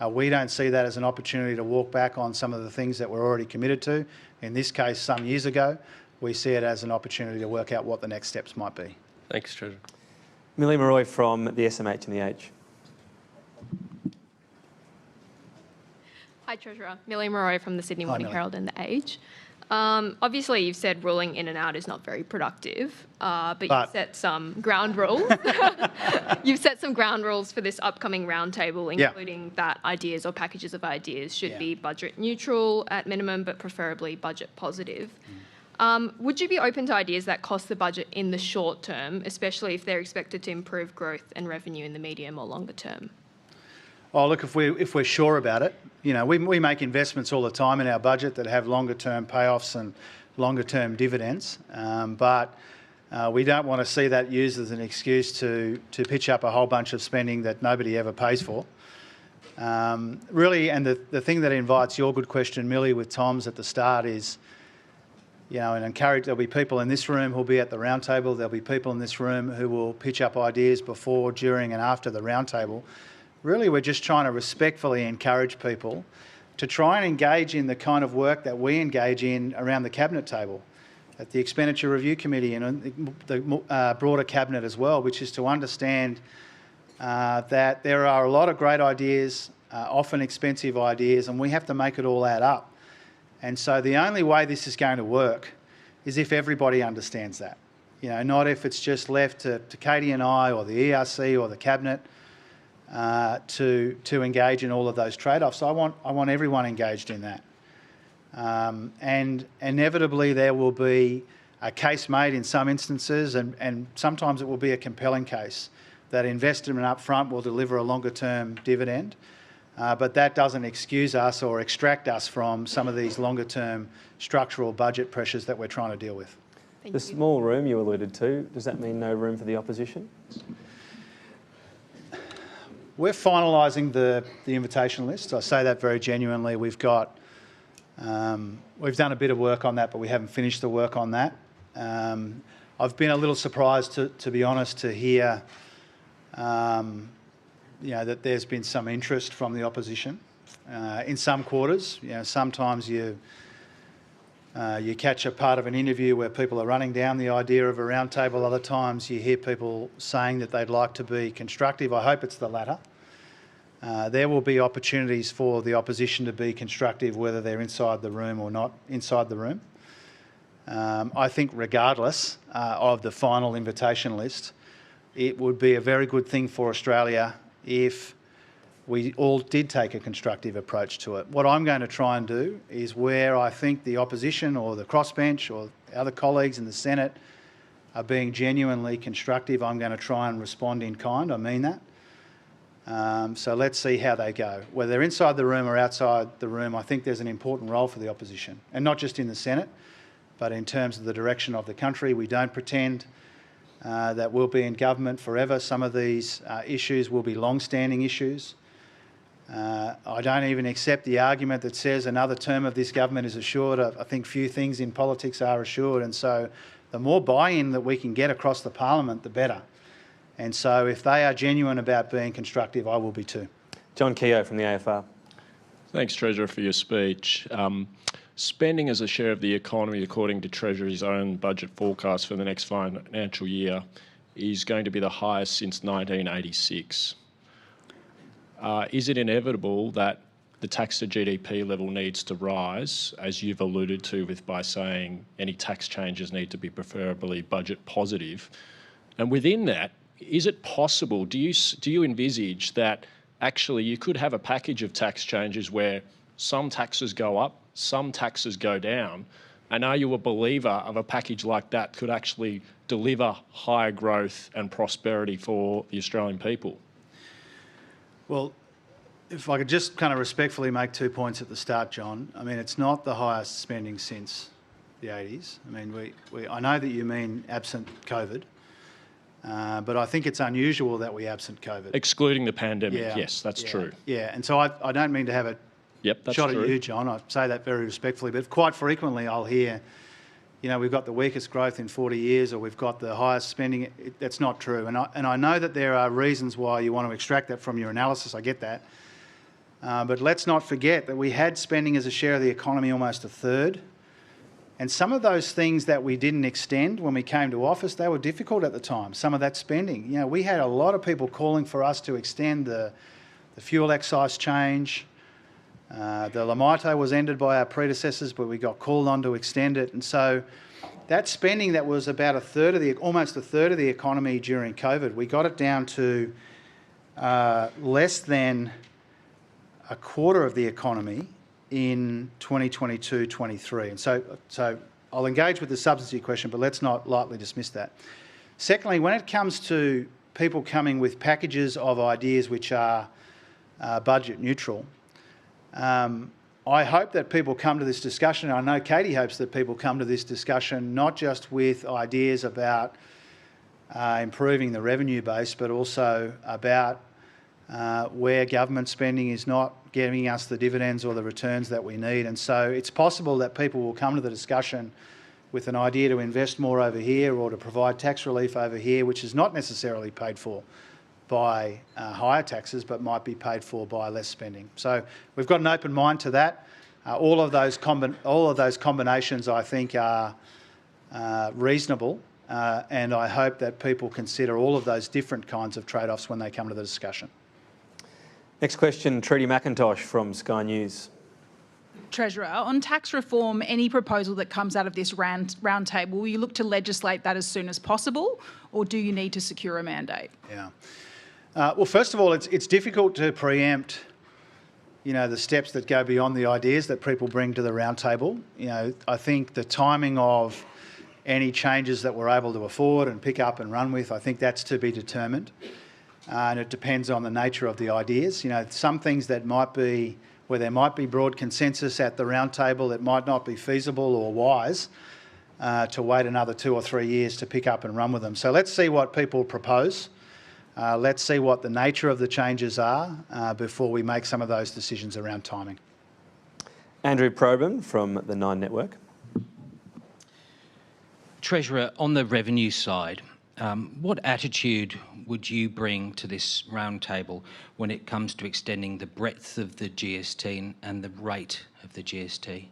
We don't see that as an opportunity to walk back on some of the things that we're already committed to. In this case, some years ago, we see it as an opportunity to work out what the next steps might be. Thanks, Treasurer. Millie Maroy from the SMH and the Age. Hi, Treasurer. Millie Maroy from the Sydney Morning Millie. Herald and the Age. Obviously, you've said ruling in and out is not very productive, but you've set some ground rules. You've set some ground rules for this upcoming roundtable, including that ideas or packages of ideas should be budget neutral at minimum, but preferably budget positive. Would you be open to ideas that cost the budget in the short term, especially if they're expected to improve growth and revenue in the medium or longer term? Oh, look, if we're sure about it, you know, we make investments all the time in our budget that have longer term payoffs and longer term dividends, but we don't want to see that used as an excuse to pitch up a whole bunch of spending that nobody ever pays for. Really, and the thing that invites your good question, Millie, with Tom's at the start is, you know, and encourage, there'll be people in this room who'll be at the roundtable, there'll be people in this room who will pitch up ideas before, during and after the roundtable. Really, we're just trying to respectfully encourage people to try and engage in the kind of work that we engage in around the Cabinet table, at the Expenditure Review Committee and the broader Cabinet as well, which is to understand that there are a lot of great ideas, often expensive ideas, and we have to make it all add up. And so the only way this is going to work is if everybody understands that. You know, not if it's just left to Katie and I or the ERC or the Cabinet to engage in all of those trade-offs. I want everyone engaged in that. And inevitably there will be a case made in some instances, and sometimes it will be a compelling case, that investment up front will deliver a longer-term dividend. But that doesn't excuse us or extract us from some of these longer-term structural budget pressures that we're trying to deal with. The small room you alluded to, does that mean no room for the opposition? We're finalising the invitation list. I say that very genuinely. We've done a bit of work on that, but we haven't finished the work on that. I've been a little surprised, to be honest, to hear you know, that there's been some interest from the opposition in some quarters. You know, sometimes you catch a part of an interview where people are running down the idea of a roundtable. Other times you hear people saying that they'd like to be constructive. I hope it's the latter. There will be opportunities for the opposition to be constructive, whether they're inside the room or not inside the room. I think regardless of the final invitation list, it would be a very good thing for Australia if we all did take a constructive approach to it. What I'm going to try and do is, where I think the opposition or the crossbench or other colleagues in the Senate are being genuinely constructive, I'm going to try and respond in kind. I mean that. So let's see how they go. Whether they're inside the room or outside the room, I think there's an important role for the opposition, and not just in the Senate, but in terms of the direction of the country. We don't pretend that we'll be in government forever. Some of these issues will be long-standing issues. I don't even accept the argument that says another term of this government is assured. I think few things in politics are assured, and so the more buy-in that we can get across the parliament, the better. And so if they are genuine about being constructive, I will be too. John Keogh from the AFR. Thanks, Treasurer, for your speech. Spending as a share of the economy, according to Treasury's own budget forecast for the next financial year, is going to be the highest since 1986. Is it inevitable that the tax to GDP level needs to rise, as you've alluded to by saying any tax changes need to be preferably budget positive? And within that, is it possible, do you envisage that actually you could have a package of tax changes where some taxes go up, some taxes go down, and are you a believer of a package like that could actually deliver higher growth and prosperity for the Australian people? Well, if I could just kind of respectfully make 2 points at the start, John. I mean, it's not the highest spending since the 80s. I mean, I know that you mean absent COVID. But I think it's unusual that we absent COVID. Excluding the pandemic, yes, that's true. Yeah, and so I don't mean to have a shot at you, John. I say that very respectfully, but quite frequently I'll hear, we've got the weakest growth in 40 years or we've got the highest spending. That's not true. And I know that there are reasons why you want to extract that from your analysis. I get that. But let's not forget that we had spending as a share of the economy almost a third. And some of those things that we didn't extend when we came to office, they were difficult at the time, some of that spending. We had a lot of people calling for us to extend the fuel excise change. The Lamito was ended by our predecessors, but we got called on to extend it. And so that spending that was about almost a third of the economy during COVID, we got it down to less than a quarter of the economy in 2022-23. And so I'll engage with the substance of your question, but let's not lightly dismiss that. Secondly, when it comes to people coming with packages of ideas which are budget neutral, I hope that people come to this discussion. I know Katie hopes that people come to this discussion not just with ideas about improving the revenue base, but also about where government spending is not giving us the dividends or the returns that we need. And so it's possible that people will come to the discussion with an idea to invest more over here or to provide tax relief over here, which is not necessarily paid for by higher taxes, but might be paid for by less spending. So we've got an open mind to that. All of those combinations, I think, are reasonable, and I hope that people consider all of those different kinds of trade-offs when they come to the discussion. Next question, Trudy McIntosh from Sky News. Treasurer, on tax reform, any proposal that comes out of this roundtable, will you look to legislate that as soon as possible, or do you need to secure a mandate? Yeah. Well, first of all, it's difficult to preempt, the steps that go beyond the ideas that people bring to the roundtable. I think the timing of any changes that we're able to afford and pick up and run with, I think that's to be determined. And it depends on the nature of the ideas. Some things that might be, where there might be broad consensus at the roundtable, it might not be feasible or wise to wait another 2 or 3 years to pick up and run with them. So let's see what people propose. Let's see what the nature of the changes are before we make some of those decisions around timing. Andrew Probyn from the Nine Network. Treasurer, on the revenue side, what attitude would you bring to this roundtable when it comes to extending the breadth of the GST and the rate of the GST?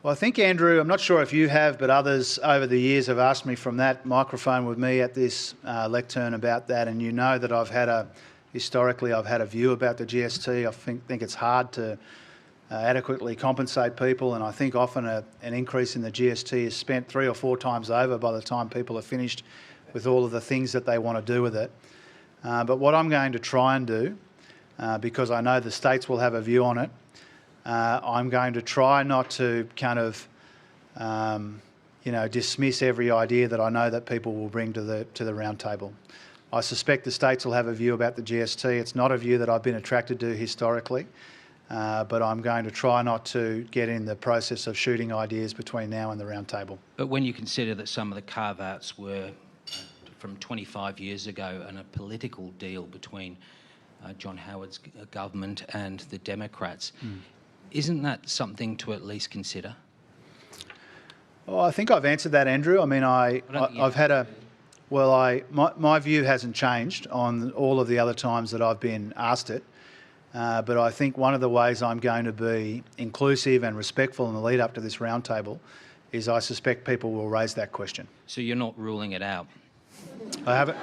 Well, I think, Andrew, I'm not sure if you have, but others over the years have asked me from that microphone with me at this lectern about that, and that historically I've had a view about the GST. I think it's hard to adequately compensate people, and I think often an increase in the GST is spent 3 or 4 times over by the time people are finished with all of the things that they want to do with it. But what I'm going to try and do, because I know the states will have a view on it, I'm going to try not to kind of, dismiss every idea that I know that people will bring to the roundtable. I suspect the states will have a view about the GST. It's not a view that I've been attracted to historically, but I'm going to try not to get in the process of shooting ideas between now and the roundtable. But when you consider that some of the carve-outs were from 25 years ago and a political deal between John Howard's government and the Democrats, isn't that something to at least consider? Well, I think I've answered that, Andrew. I mean, I've had a... Well, my view hasn't changed on all of the other times that I've been asked it, but I think one of the ways I'm going to be inclusive and respectful in the lead up to this roundtable is I suspect people will raise that question. So you're not ruling it out? I haven't.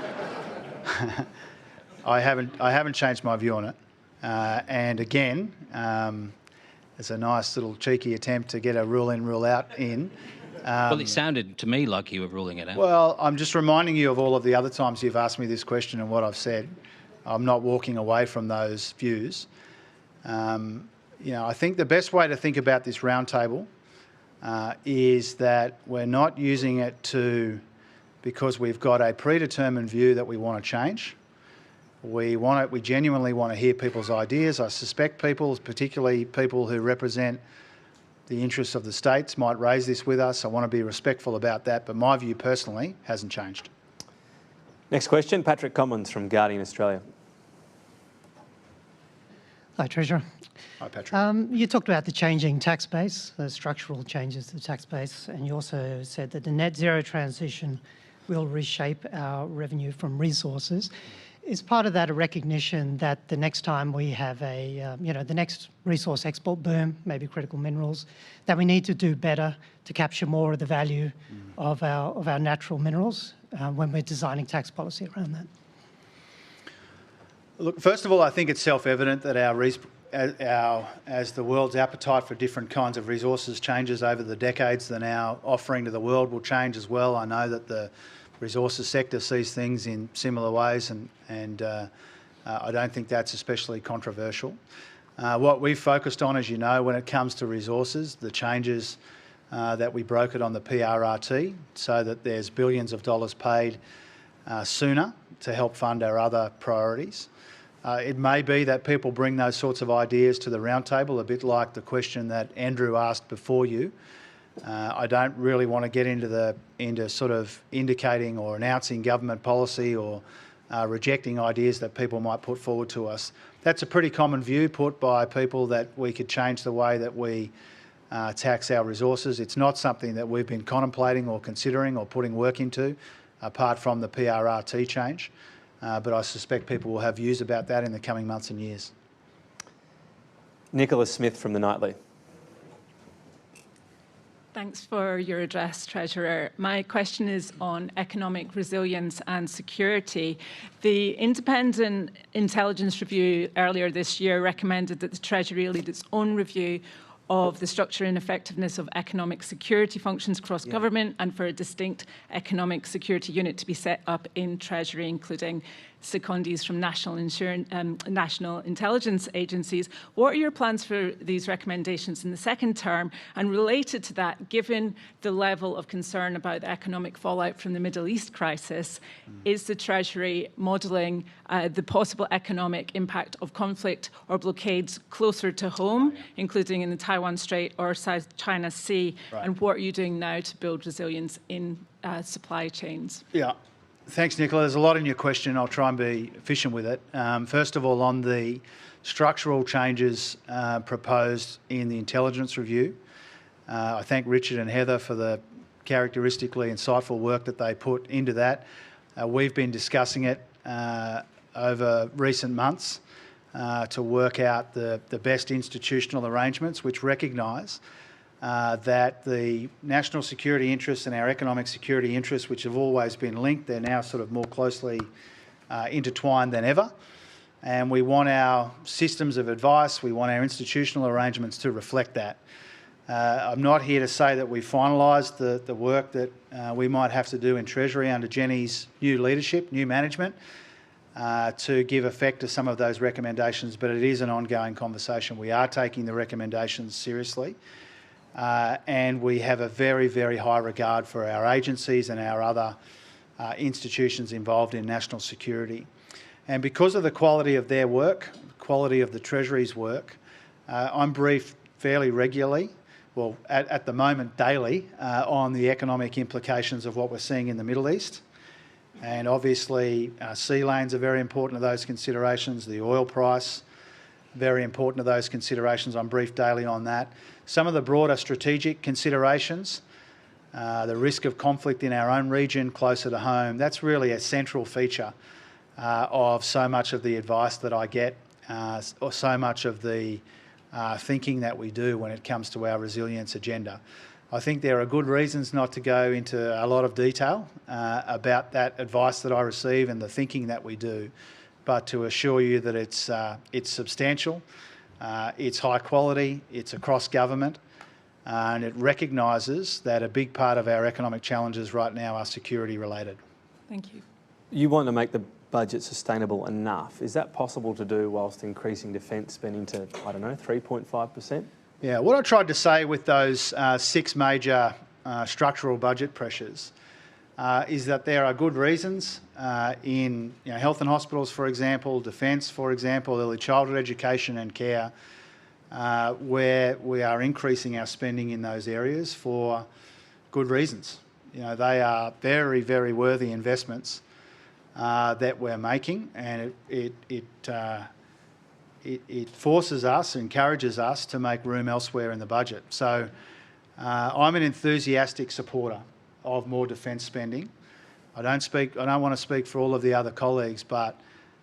I haven't changed my view on it. And again, it's a nice little cheeky attempt to get a rule in, rule out in. Well, it sounded to me like you were ruling it out. Well, I'm just reminding you of all of the other times you've asked me this question and what I've said. I'm not walking away from those views. I think the best way to think about this roundtable is that we're not using it because we've got a predetermined view that we want to change. We genuinely want to hear people's ideas. I suspect people, particularly people who represent the interests of the states, might raise this with us. I want to be respectful about that, but my view personally hasn't changed. Next question, Patrick Commons from Guardian Australia. Hi, Treasurer. Hi, Patrick. You talked about the changing tax base, the structural changes to the tax base, and you also said that the net zero transition will reshape our revenue from resources. Is part of that a recognition that the next time we have the next resource export boom, maybe critical minerals, that we need to do better to capture more of the value of our natural minerals when we're designing tax policy around that? Look, first of all, I think it's self-evident that as the world's appetite for different kinds of resources changes over the decades, then our offering to the world will change as well. I know that the resources sector sees things in similar ways, and I don't think that's especially controversial. What we've focused on, as you know, when it comes to resources, the changes that we brokered on the PRRT, so that there's billions of dollars paid sooner to help fund our other priorities. It may be that people bring those sorts of ideas to the roundtable, a bit like the question that Andrew asked before you. I don't really want to get into sort of indicating or announcing government policy or rejecting ideas that people might put forward to us. That's a pretty common view put by people, that we could change the way that we tax our resources. It's not something that we've been contemplating or considering or putting work into, apart from the PRRT change. But I suspect people will have views about that in the coming months and years. Nicholas Smith from The Nightly. Thanks for your address, Treasurer. My question is on economic resilience and security. The Independent Intelligence Review earlier this year recommended that the Treasury lead its own review of the structure and effectiveness of economic security functions across government, and for a distinct economic security unit to be set up in Treasury, including secondees from national intelligence agencies. What are your plans for these recommendations in the second term? And related to that, given the level of concern about the economic fallout from the Middle East crisis, is the Treasury modelling the possible economic impact of conflict or blockades closer to home, including in the Taiwan Strait or South China Sea? Right. And what are you doing now to build resilience in supply chains? Yeah. Thanks, Nicola. There's a lot in your question. I'll try and be efficient with it. First of all, on the structural changes proposed in the intelligence review, I thank Richard and Heather for the characteristically insightful work that they put into that. We've been discussing it over recent months to work out the best institutional arrangements which recognise that the national security interests and our economic security interests, which have always been linked, they're now sort of more closely intertwined than ever. And we want our systems of advice, we want our institutional arrangements to reflect that. I'm not here to say that we've finalised the work that we might have to do in Treasury under Jenny's new leadership, new management, to give effect to some of those recommendations, but it is an ongoing conversation. We are taking the recommendations seriously. And we have a very, very high regard for our agencies and our other institutions involved in national security. And because of the quality of their work, quality of the Treasury's work, I'm briefed fairly regularly, well, at the moment daily, on the economic implications of what we're seeing in the Middle East. And obviously, sea lanes are very important to those considerations, the oil price, very important to those considerations. I'm briefed daily on that. Some of the broader strategic considerations, the risk of conflict in our own region closer to home, that's really a central feature of so much of the advice that I get, or so much of the thinking that we do when it comes to our resilience agenda. I think there are good reasons not to go into a lot of detail about that advice that I receive and the thinking that we do, but to assure you that it's substantial, it's high quality, it's across government, and it recognises that a big part of our economic challenges right now are security related. Thank you. You want to make the budget sustainable enough. Is that possible to do whilst increasing defence spending to, I don't know, 3.5%? Yeah, what I tried to say with those 6 major structural budget pressures is that there are good reasons in health and hospitals, for example, defence, for example, early childhood education and care, where we are increasing our spending in those areas for good reasons. They are very, very worthy investments that we're making, and it forces us, encourages us to make room elsewhere in the budget. So I'm an enthusiastic supporter of more defence spending. I don't want to speak for all of the other colleagues, but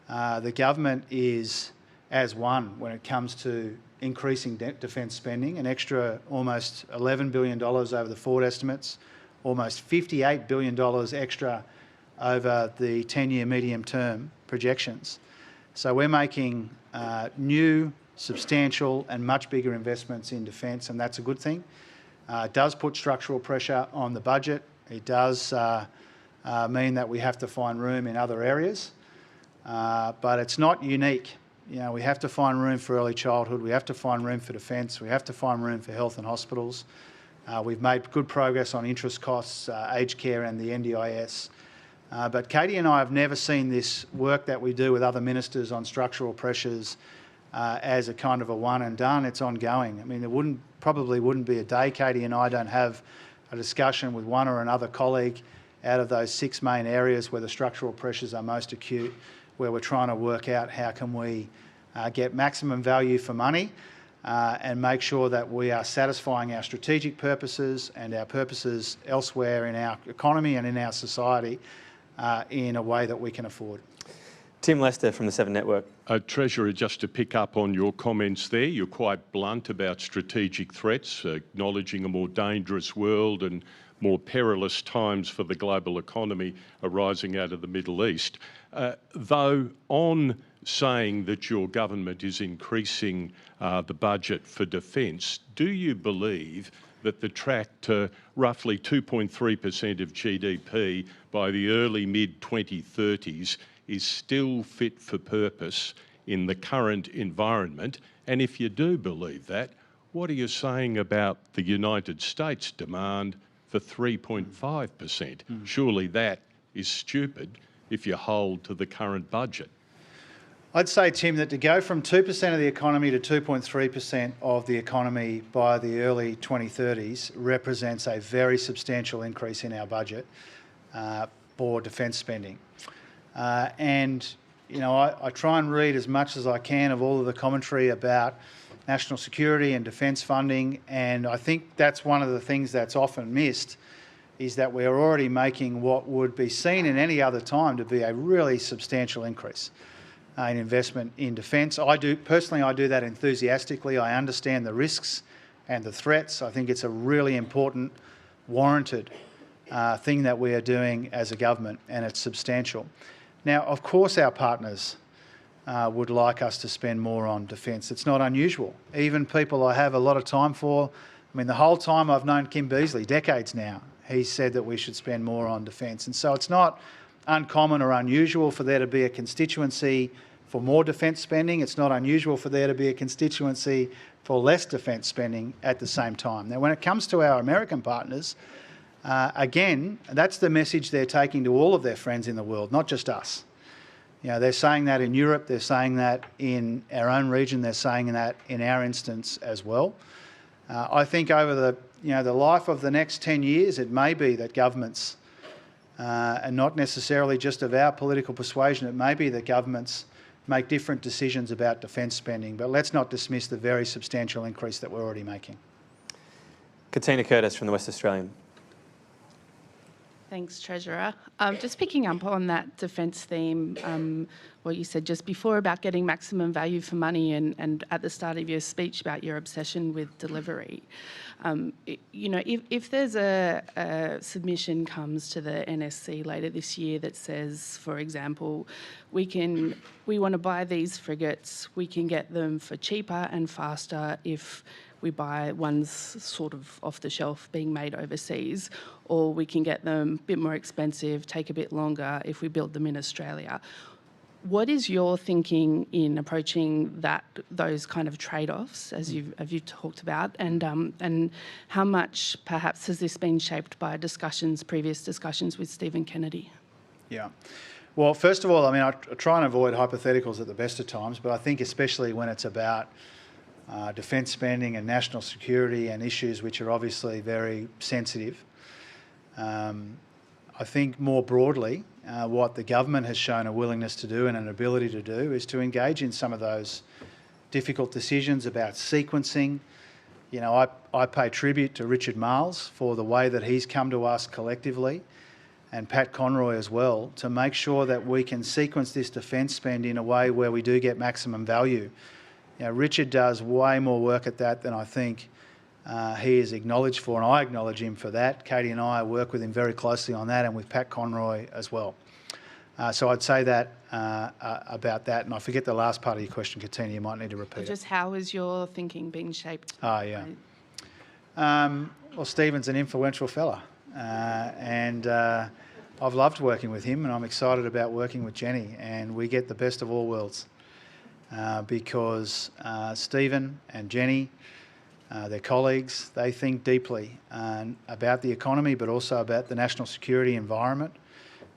the government is as one when it comes to increasing defence spending, an extra almost $11 billion over the forward estimates, almost $58 billion extra over the 10-year medium-term projections. So we're making new, substantial and much bigger investments in defence, and that's a good thing. It does put structural pressure on the budget. It does mean that we have to find room in other areas, but it's not unique. We have to find room for early childhood, we have to find room for defence, we have to find room for health and hospitals. We've made good progress on interest costs, aged care and the NDIS. But Katie and I have never seen this work that we do with other ministers on structural pressures as a kind of a one and done. It's ongoing. I mean, there probably wouldn't be a day Katie and I don't have a discussion with one or another colleague out of those 6 main areas where the structural pressures are most acute, where we're trying to work out how can we get maximum value for money and make sure that we are satisfying our strategic purposes and our purposes elsewhere in our economy and in our society in a way that we can afford. Tim Lester from the 7 Network. Treasurer, just to pick up on your comments there, you're quite blunt about strategic threats, acknowledging a more dangerous world and more perilous times for the global economy arising out of the Middle East. Though on saying that your government is increasing the budget for defence, do you believe that the track to roughly 2.3% of GDP by the early mid-2030s is still fit for purpose in the current environment? And if you do believe that, what are you saying about the United States demand for 3.5%? Surely that is stupid if you hold to the current budget. I'd say, Tim, that to go from 2% of the economy to 2.3% of the economy by the early 2030s represents a very substantial increase in our budget for defence spending. I try and read as much as I can of all of the commentary about national security and defence funding, and I think that's one of the things that's often missed, is that we're already making what would be seen in any other time to be a really substantial increase in investment in defence. I do that enthusiastically. I understand the risks and the threats. I think it's a really important, warranted thing that we are doing as a government, and it's substantial. Now, of course, our partners would like us to spend more on defence. It's not unusual. Even people I have a lot of time for, the whole time I've known Kim Beazley, decades now, he said that we should spend more on defence. And so it's not uncommon or unusual for there to be a constituency for more defence spending. It's not unusual for there to be a constituency for less defence spending at the same time. Now, when it comes to our American partners, Again, that's the message they're taking to all of their friends in the world, not just us. You know, they're saying that in Europe, they're saying that in our own region, they're saying that in our instance as well. I think over the life of the next 10 years, it may be that governments, and not necessarily just of our political persuasion, it may be that governments make different decisions about defence spending, but let's not dismiss the very substantial increase that we're already making. Katina Curtis from the West Australian. Thanks, Treasurer. Just picking up on that defence theme, what you said just before about getting maximum value for money and at the start of your speech about your obsession with delivery. If there's a submission comes to the NSC later this year that says, for example, we want to buy these frigates, we can get them for cheaper and faster if we buy ones sort of off the shelf being made overseas, or we can get them a bit more expensive, take a bit longer if we build them in Australia. What is your thinking in approaching those kind of trade-offs as you've talked about, and how much perhaps has this been shaped by previous discussions with Stephen Kennedy? Yeah. Well, first of all, I mean, I try and avoid hypotheticals at the best of times, but I think especially when it's about defence spending and national security and issues which are obviously very sensitive. I think more broadly, what the government has shown a willingness to do and an ability to do is to engage in some of those difficult decisions about sequencing. You know, I pay tribute to Richard Marles for the way that he's come to us collectively, and Pat Conroy as well, to make sure that we can sequence this defence spend in a way where we do get maximum value. You know, Richard does way more work at that than I think he is acknowledged for, and I acknowledge him for that. Katie and I work with him very closely on that, and with Pat Conroy as well. So I'd say that about that, and I forget the last part of your question, Katina, you might need to repeat it. Just how is your thinking being shaped? Oh, yeah. Well, Stephen's an influential fella, and I've loved working with him, and I'm excited about working with Jenny, and we get the best of all worlds. Because Stephen and Jenny, their colleagues, they think deeply about the economy, but also about the national security environment.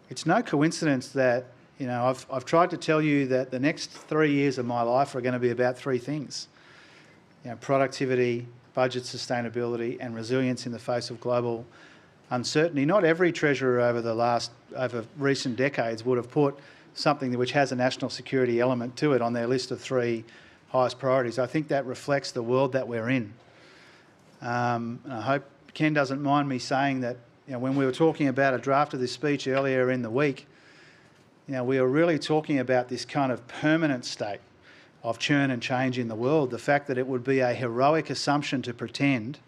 It's no coincidence that, you know, I've tried to tell you that the next 3 years of my life are going to be about three things: productivity, budget sustainability, and resilience in the face of global uncertainty. Not every treasurer over recent decades would have put something which has a national security element to it on their list of three highest priorities. I think that reflects the world that we're in. And I hope Ken doesn't mind me saying that, you know, when we were talking about a draft of this speech earlier in the week, you know, we were really talking about this kind of permanent state of churn and change in the world. The fact that it would be a heroic assumption to pretend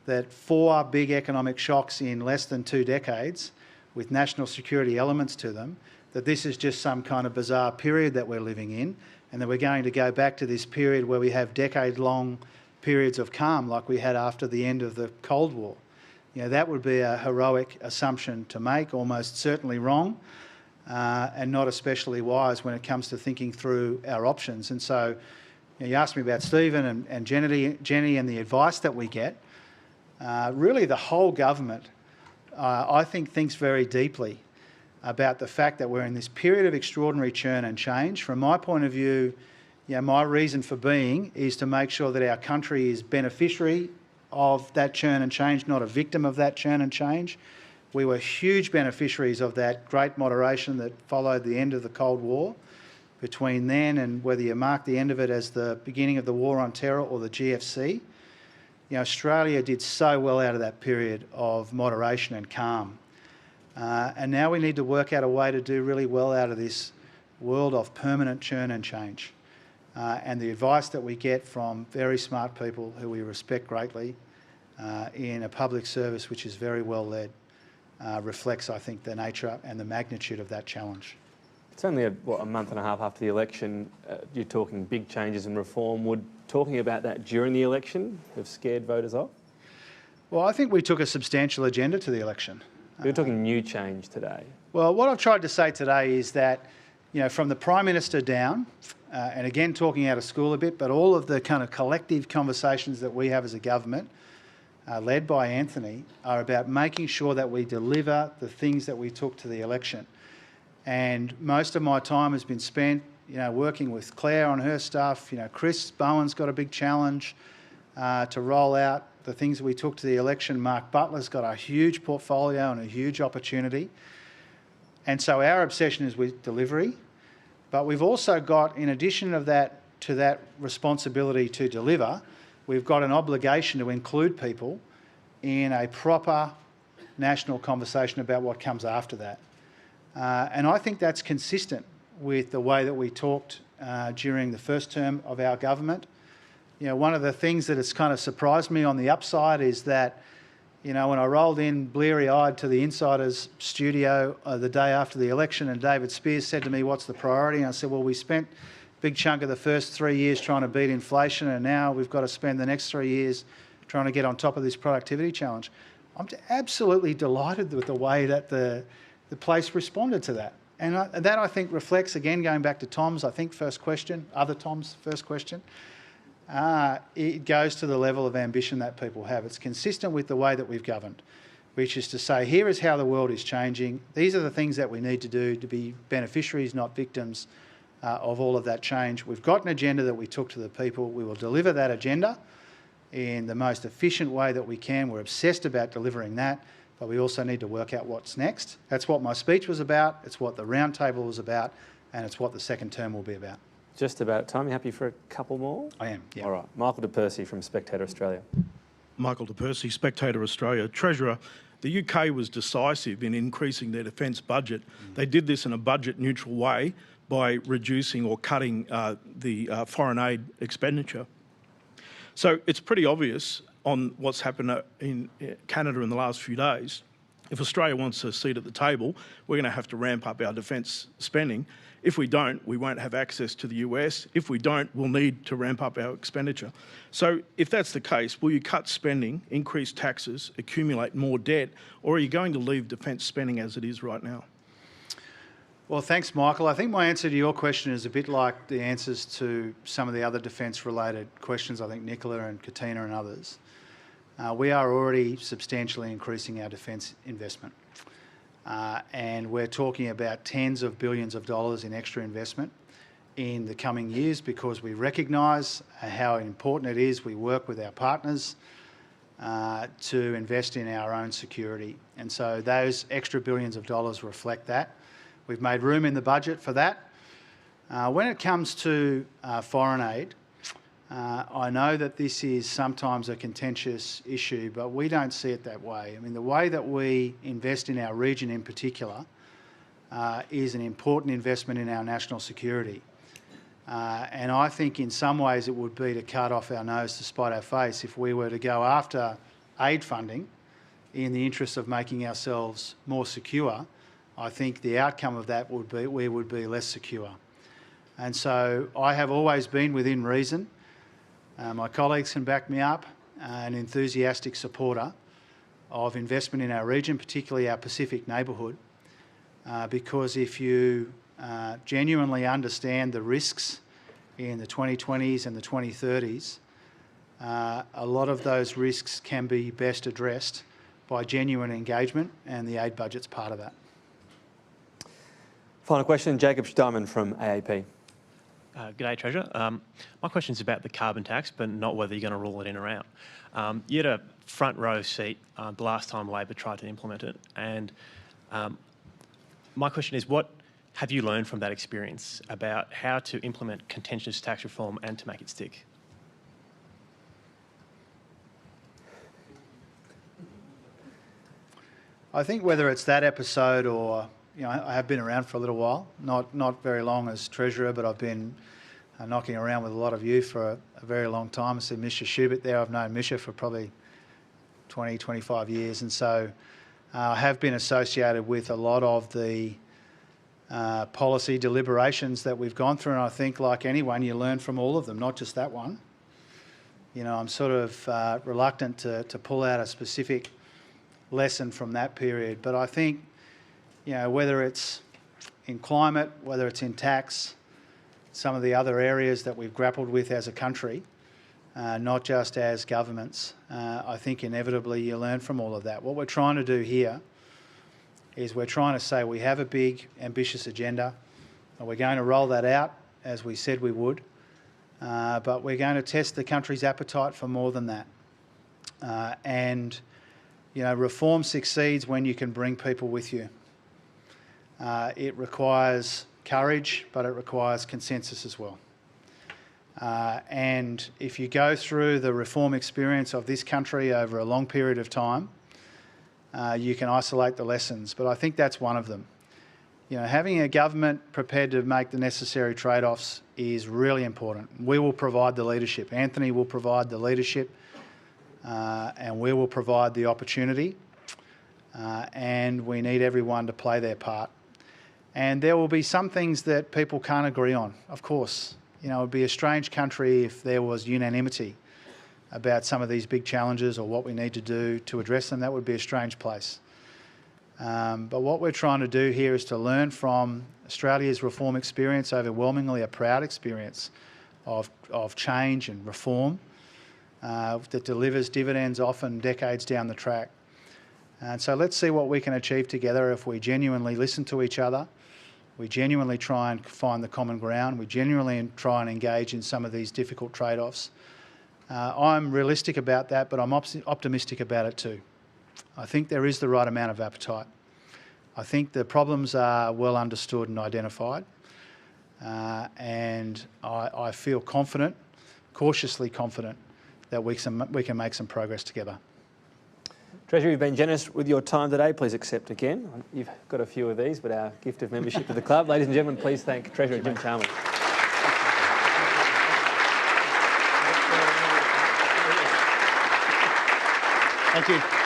that 4 big economic shocks in less than 2 decades with national security elements to them, that this is just some kind of bizarre period that we're living in, and that we're going to go back to this period where we have decade-long periods of calm like we had after the end of the Cold War. You know, that would be a heroic assumption to make, almost certainly wrong, and not especially wise when it comes to thinking through our options. And so, you asked me about Stephen and Jenny and the advice that we get. Really, the whole government, I think, thinks very deeply about the fact that we're in this period of extraordinary churn and change. From my point of view, you know, my reason for being is to make sure that our country is beneficiary of that churn and change, not a victim of that churn and change. We were huge beneficiaries of that great moderation that followed the end of the Cold War. Between then and whether you mark the end of it as the beginning of the War on Terror or the GFC, you know, Australia did so well out of that period of moderation and calm. And now we need to work out a way to do really well out of this world of permanent churn and change. And the advice that we get from very smart people who we respect greatly in a public service which is very well led reflects, I think, the nature and the magnitude of that challenge. It's only a month and a half after the election. You're talking big changes in reform. Would talking about that during the election have scared voters off? Well, I think we took a substantial agenda to the election. You're talking new change today. Well, what I've tried to say today is that, you know, from the Prime Minister down, and again talking out of school a bit, but all of the kind of collective conversations that we have as a government, led by Anthony, are about making sure that we deliver the things that we took to the election. And most of my time has been spent, working with Claire on her stuff. Chris Bowen's got a big challenge to roll out the things that we took to the election. Mark Butler's got a huge portfolio and a huge opportunity. And so our obsession is with delivery. But we've also got, in addition to that responsibility to deliver, we've got an obligation to include people in a proper national conversation about what comes after that. And I think that's consistent with the way that we talked during the first term of our government. One of the things that has kind of surprised me on the upside is that, when I rolled in bleary-eyed to the Insiders studio the day after the election, and David Spears said to me, "What's the priority?" And I said, "Well, we spent a big chunk of the first 3 years trying to beat inflation, and now we've got to spend the next 3 years trying to get on top of this productivity challenge." I'm absolutely delighted with the way that the place responded to that. And that, I think, reflects, again, going back to Tom's, first question, other Tom's first question, it goes to the level of ambition that people have. It's consistent with the way that we've governed, which is to say, here is how the world is changing. These are the things that we need to do to be beneficiaries, not victims of all of that change. We've got an agenda that we took to the people. We will deliver that agenda in the most efficient way that we can. We're obsessed about delivering that, but we also need to work out what's next. That's what my speech was about, it's what the roundtable was about, and it's what the second term will be about. Just about time. You happy for a couple more? I am, yeah. All right. Michael de Percy from Spectator Australia. Michael de Percy, Spectator Australia. Treasurer, the UK was decisive in increasing their defence budget. They did this in a budget-neutral way by reducing or cutting the foreign aid expenditure. So it's pretty obvious on what's happened in Canada in the last few days. If Australia wants a seat at the table, we're going to have to ramp up our defence spending. If we don't, we won't have access to the US. If we don't, we'll need to ramp up our expenditure. So if that's the case, will you cut spending, increase taxes, accumulate more debt, or are you going to leave defence spending as it is right now? Well, thanks, Michael. I think my answer to your question is a bit like the answers to some of the other defence-related questions, I think Nicola and Katina and others. We are already substantially increasing our defence investment. And we're talking about tens of billions of dollars in extra investment in the coming years because we recognise how important it is we work with our partners to invest in our own security. And so those extra billions of dollars reflect that. We've made room in the budget for that. When it comes to foreign aid, I know that this is sometimes a contentious issue, but we don't see it that way. I mean, the way that we invest in our region in particular is an important investment in our national security. And I think in some ways it would be to cut off our nose to spite our face if we were to go after aid funding in the interest of making ourselves more secure. I think the outcome of that would be we would be less secure. And so I have always been within reason. My colleagues can back me up, an enthusiastic supporter of investment in our region, particularly our Pacific neighbourhood, because if you genuinely understand the risks in the 2020s and the 2030s, a lot of those risks can be best addressed by genuine engagement, and the aid budget's part of that. Final question, Jacob Steinman from AAP. G'day, Treasurer. My question is about the carbon tax, but not whether you're going to rule it in or out. You had a front row seat the last time Labor tried to implement it, and my question is, what have you learned from that experience about how to implement contentious tax reform and to make it stick? I think whether it's that episode or, I have been around for a little while, not very long as Treasurer, but I've been knocking around with a lot of you for a very long time. I see Misha Schubert there. I've known Misha for probably 20, 25 years. And so I have been associated with a lot of the policy deliberations that we've gone through. And I think, like anyone, you learn from all of them, not just that one. I'm sort of reluctant to pull out a specific lesson from that period. But I think, whether it's in climate, whether it's in tax, some of the other areas that we've grappled with as a country, not just as governments. I think inevitably you learn from all of that. What we're trying to do here is we're trying to say we have a big, ambitious agenda, and we're going to roll that out as we said we would, but we're going to test the country's appetite for more than that. And, you know, reform succeeds when you can bring people with you. It requires courage, but it requires consensus as well. And if you go through the reform experience of this country over a long period of time, you can isolate the lessons, but I think that's one of them. You know, having a government prepared to make the necessary trade-offs is really important. We will provide the leadership. Anthony will provide the leadership, and we will provide the opportunity, and we need everyone to play their part. And there will be some things that people can't agree on, of course. You know, it would be a strange country if there was unanimity about some of these big challenges or what we need to do to address them. That would be a strange place. But what we're trying to do here is to learn from Australia's reform experience, overwhelmingly a proud experience of change and reform that delivers dividends often decades down the track. And so let's see what we can achieve together if we genuinely listen to each other, we genuinely try and find the common ground, we genuinely try and engage in some of these difficult trade-offs. I'm realistic about that, but I'm optimistic about it too. I think there is the right amount of appetite. I think the problems are well understood and identified, and I feel confident, cautiously confident, that we can make some progress together. Treasurer, you've been generous with your time today. Please accept again. You've got a few of these, but our gift of membership to the club. Ladies and gentlemen, please thank Treasurer Jim Chalmers. Thank you.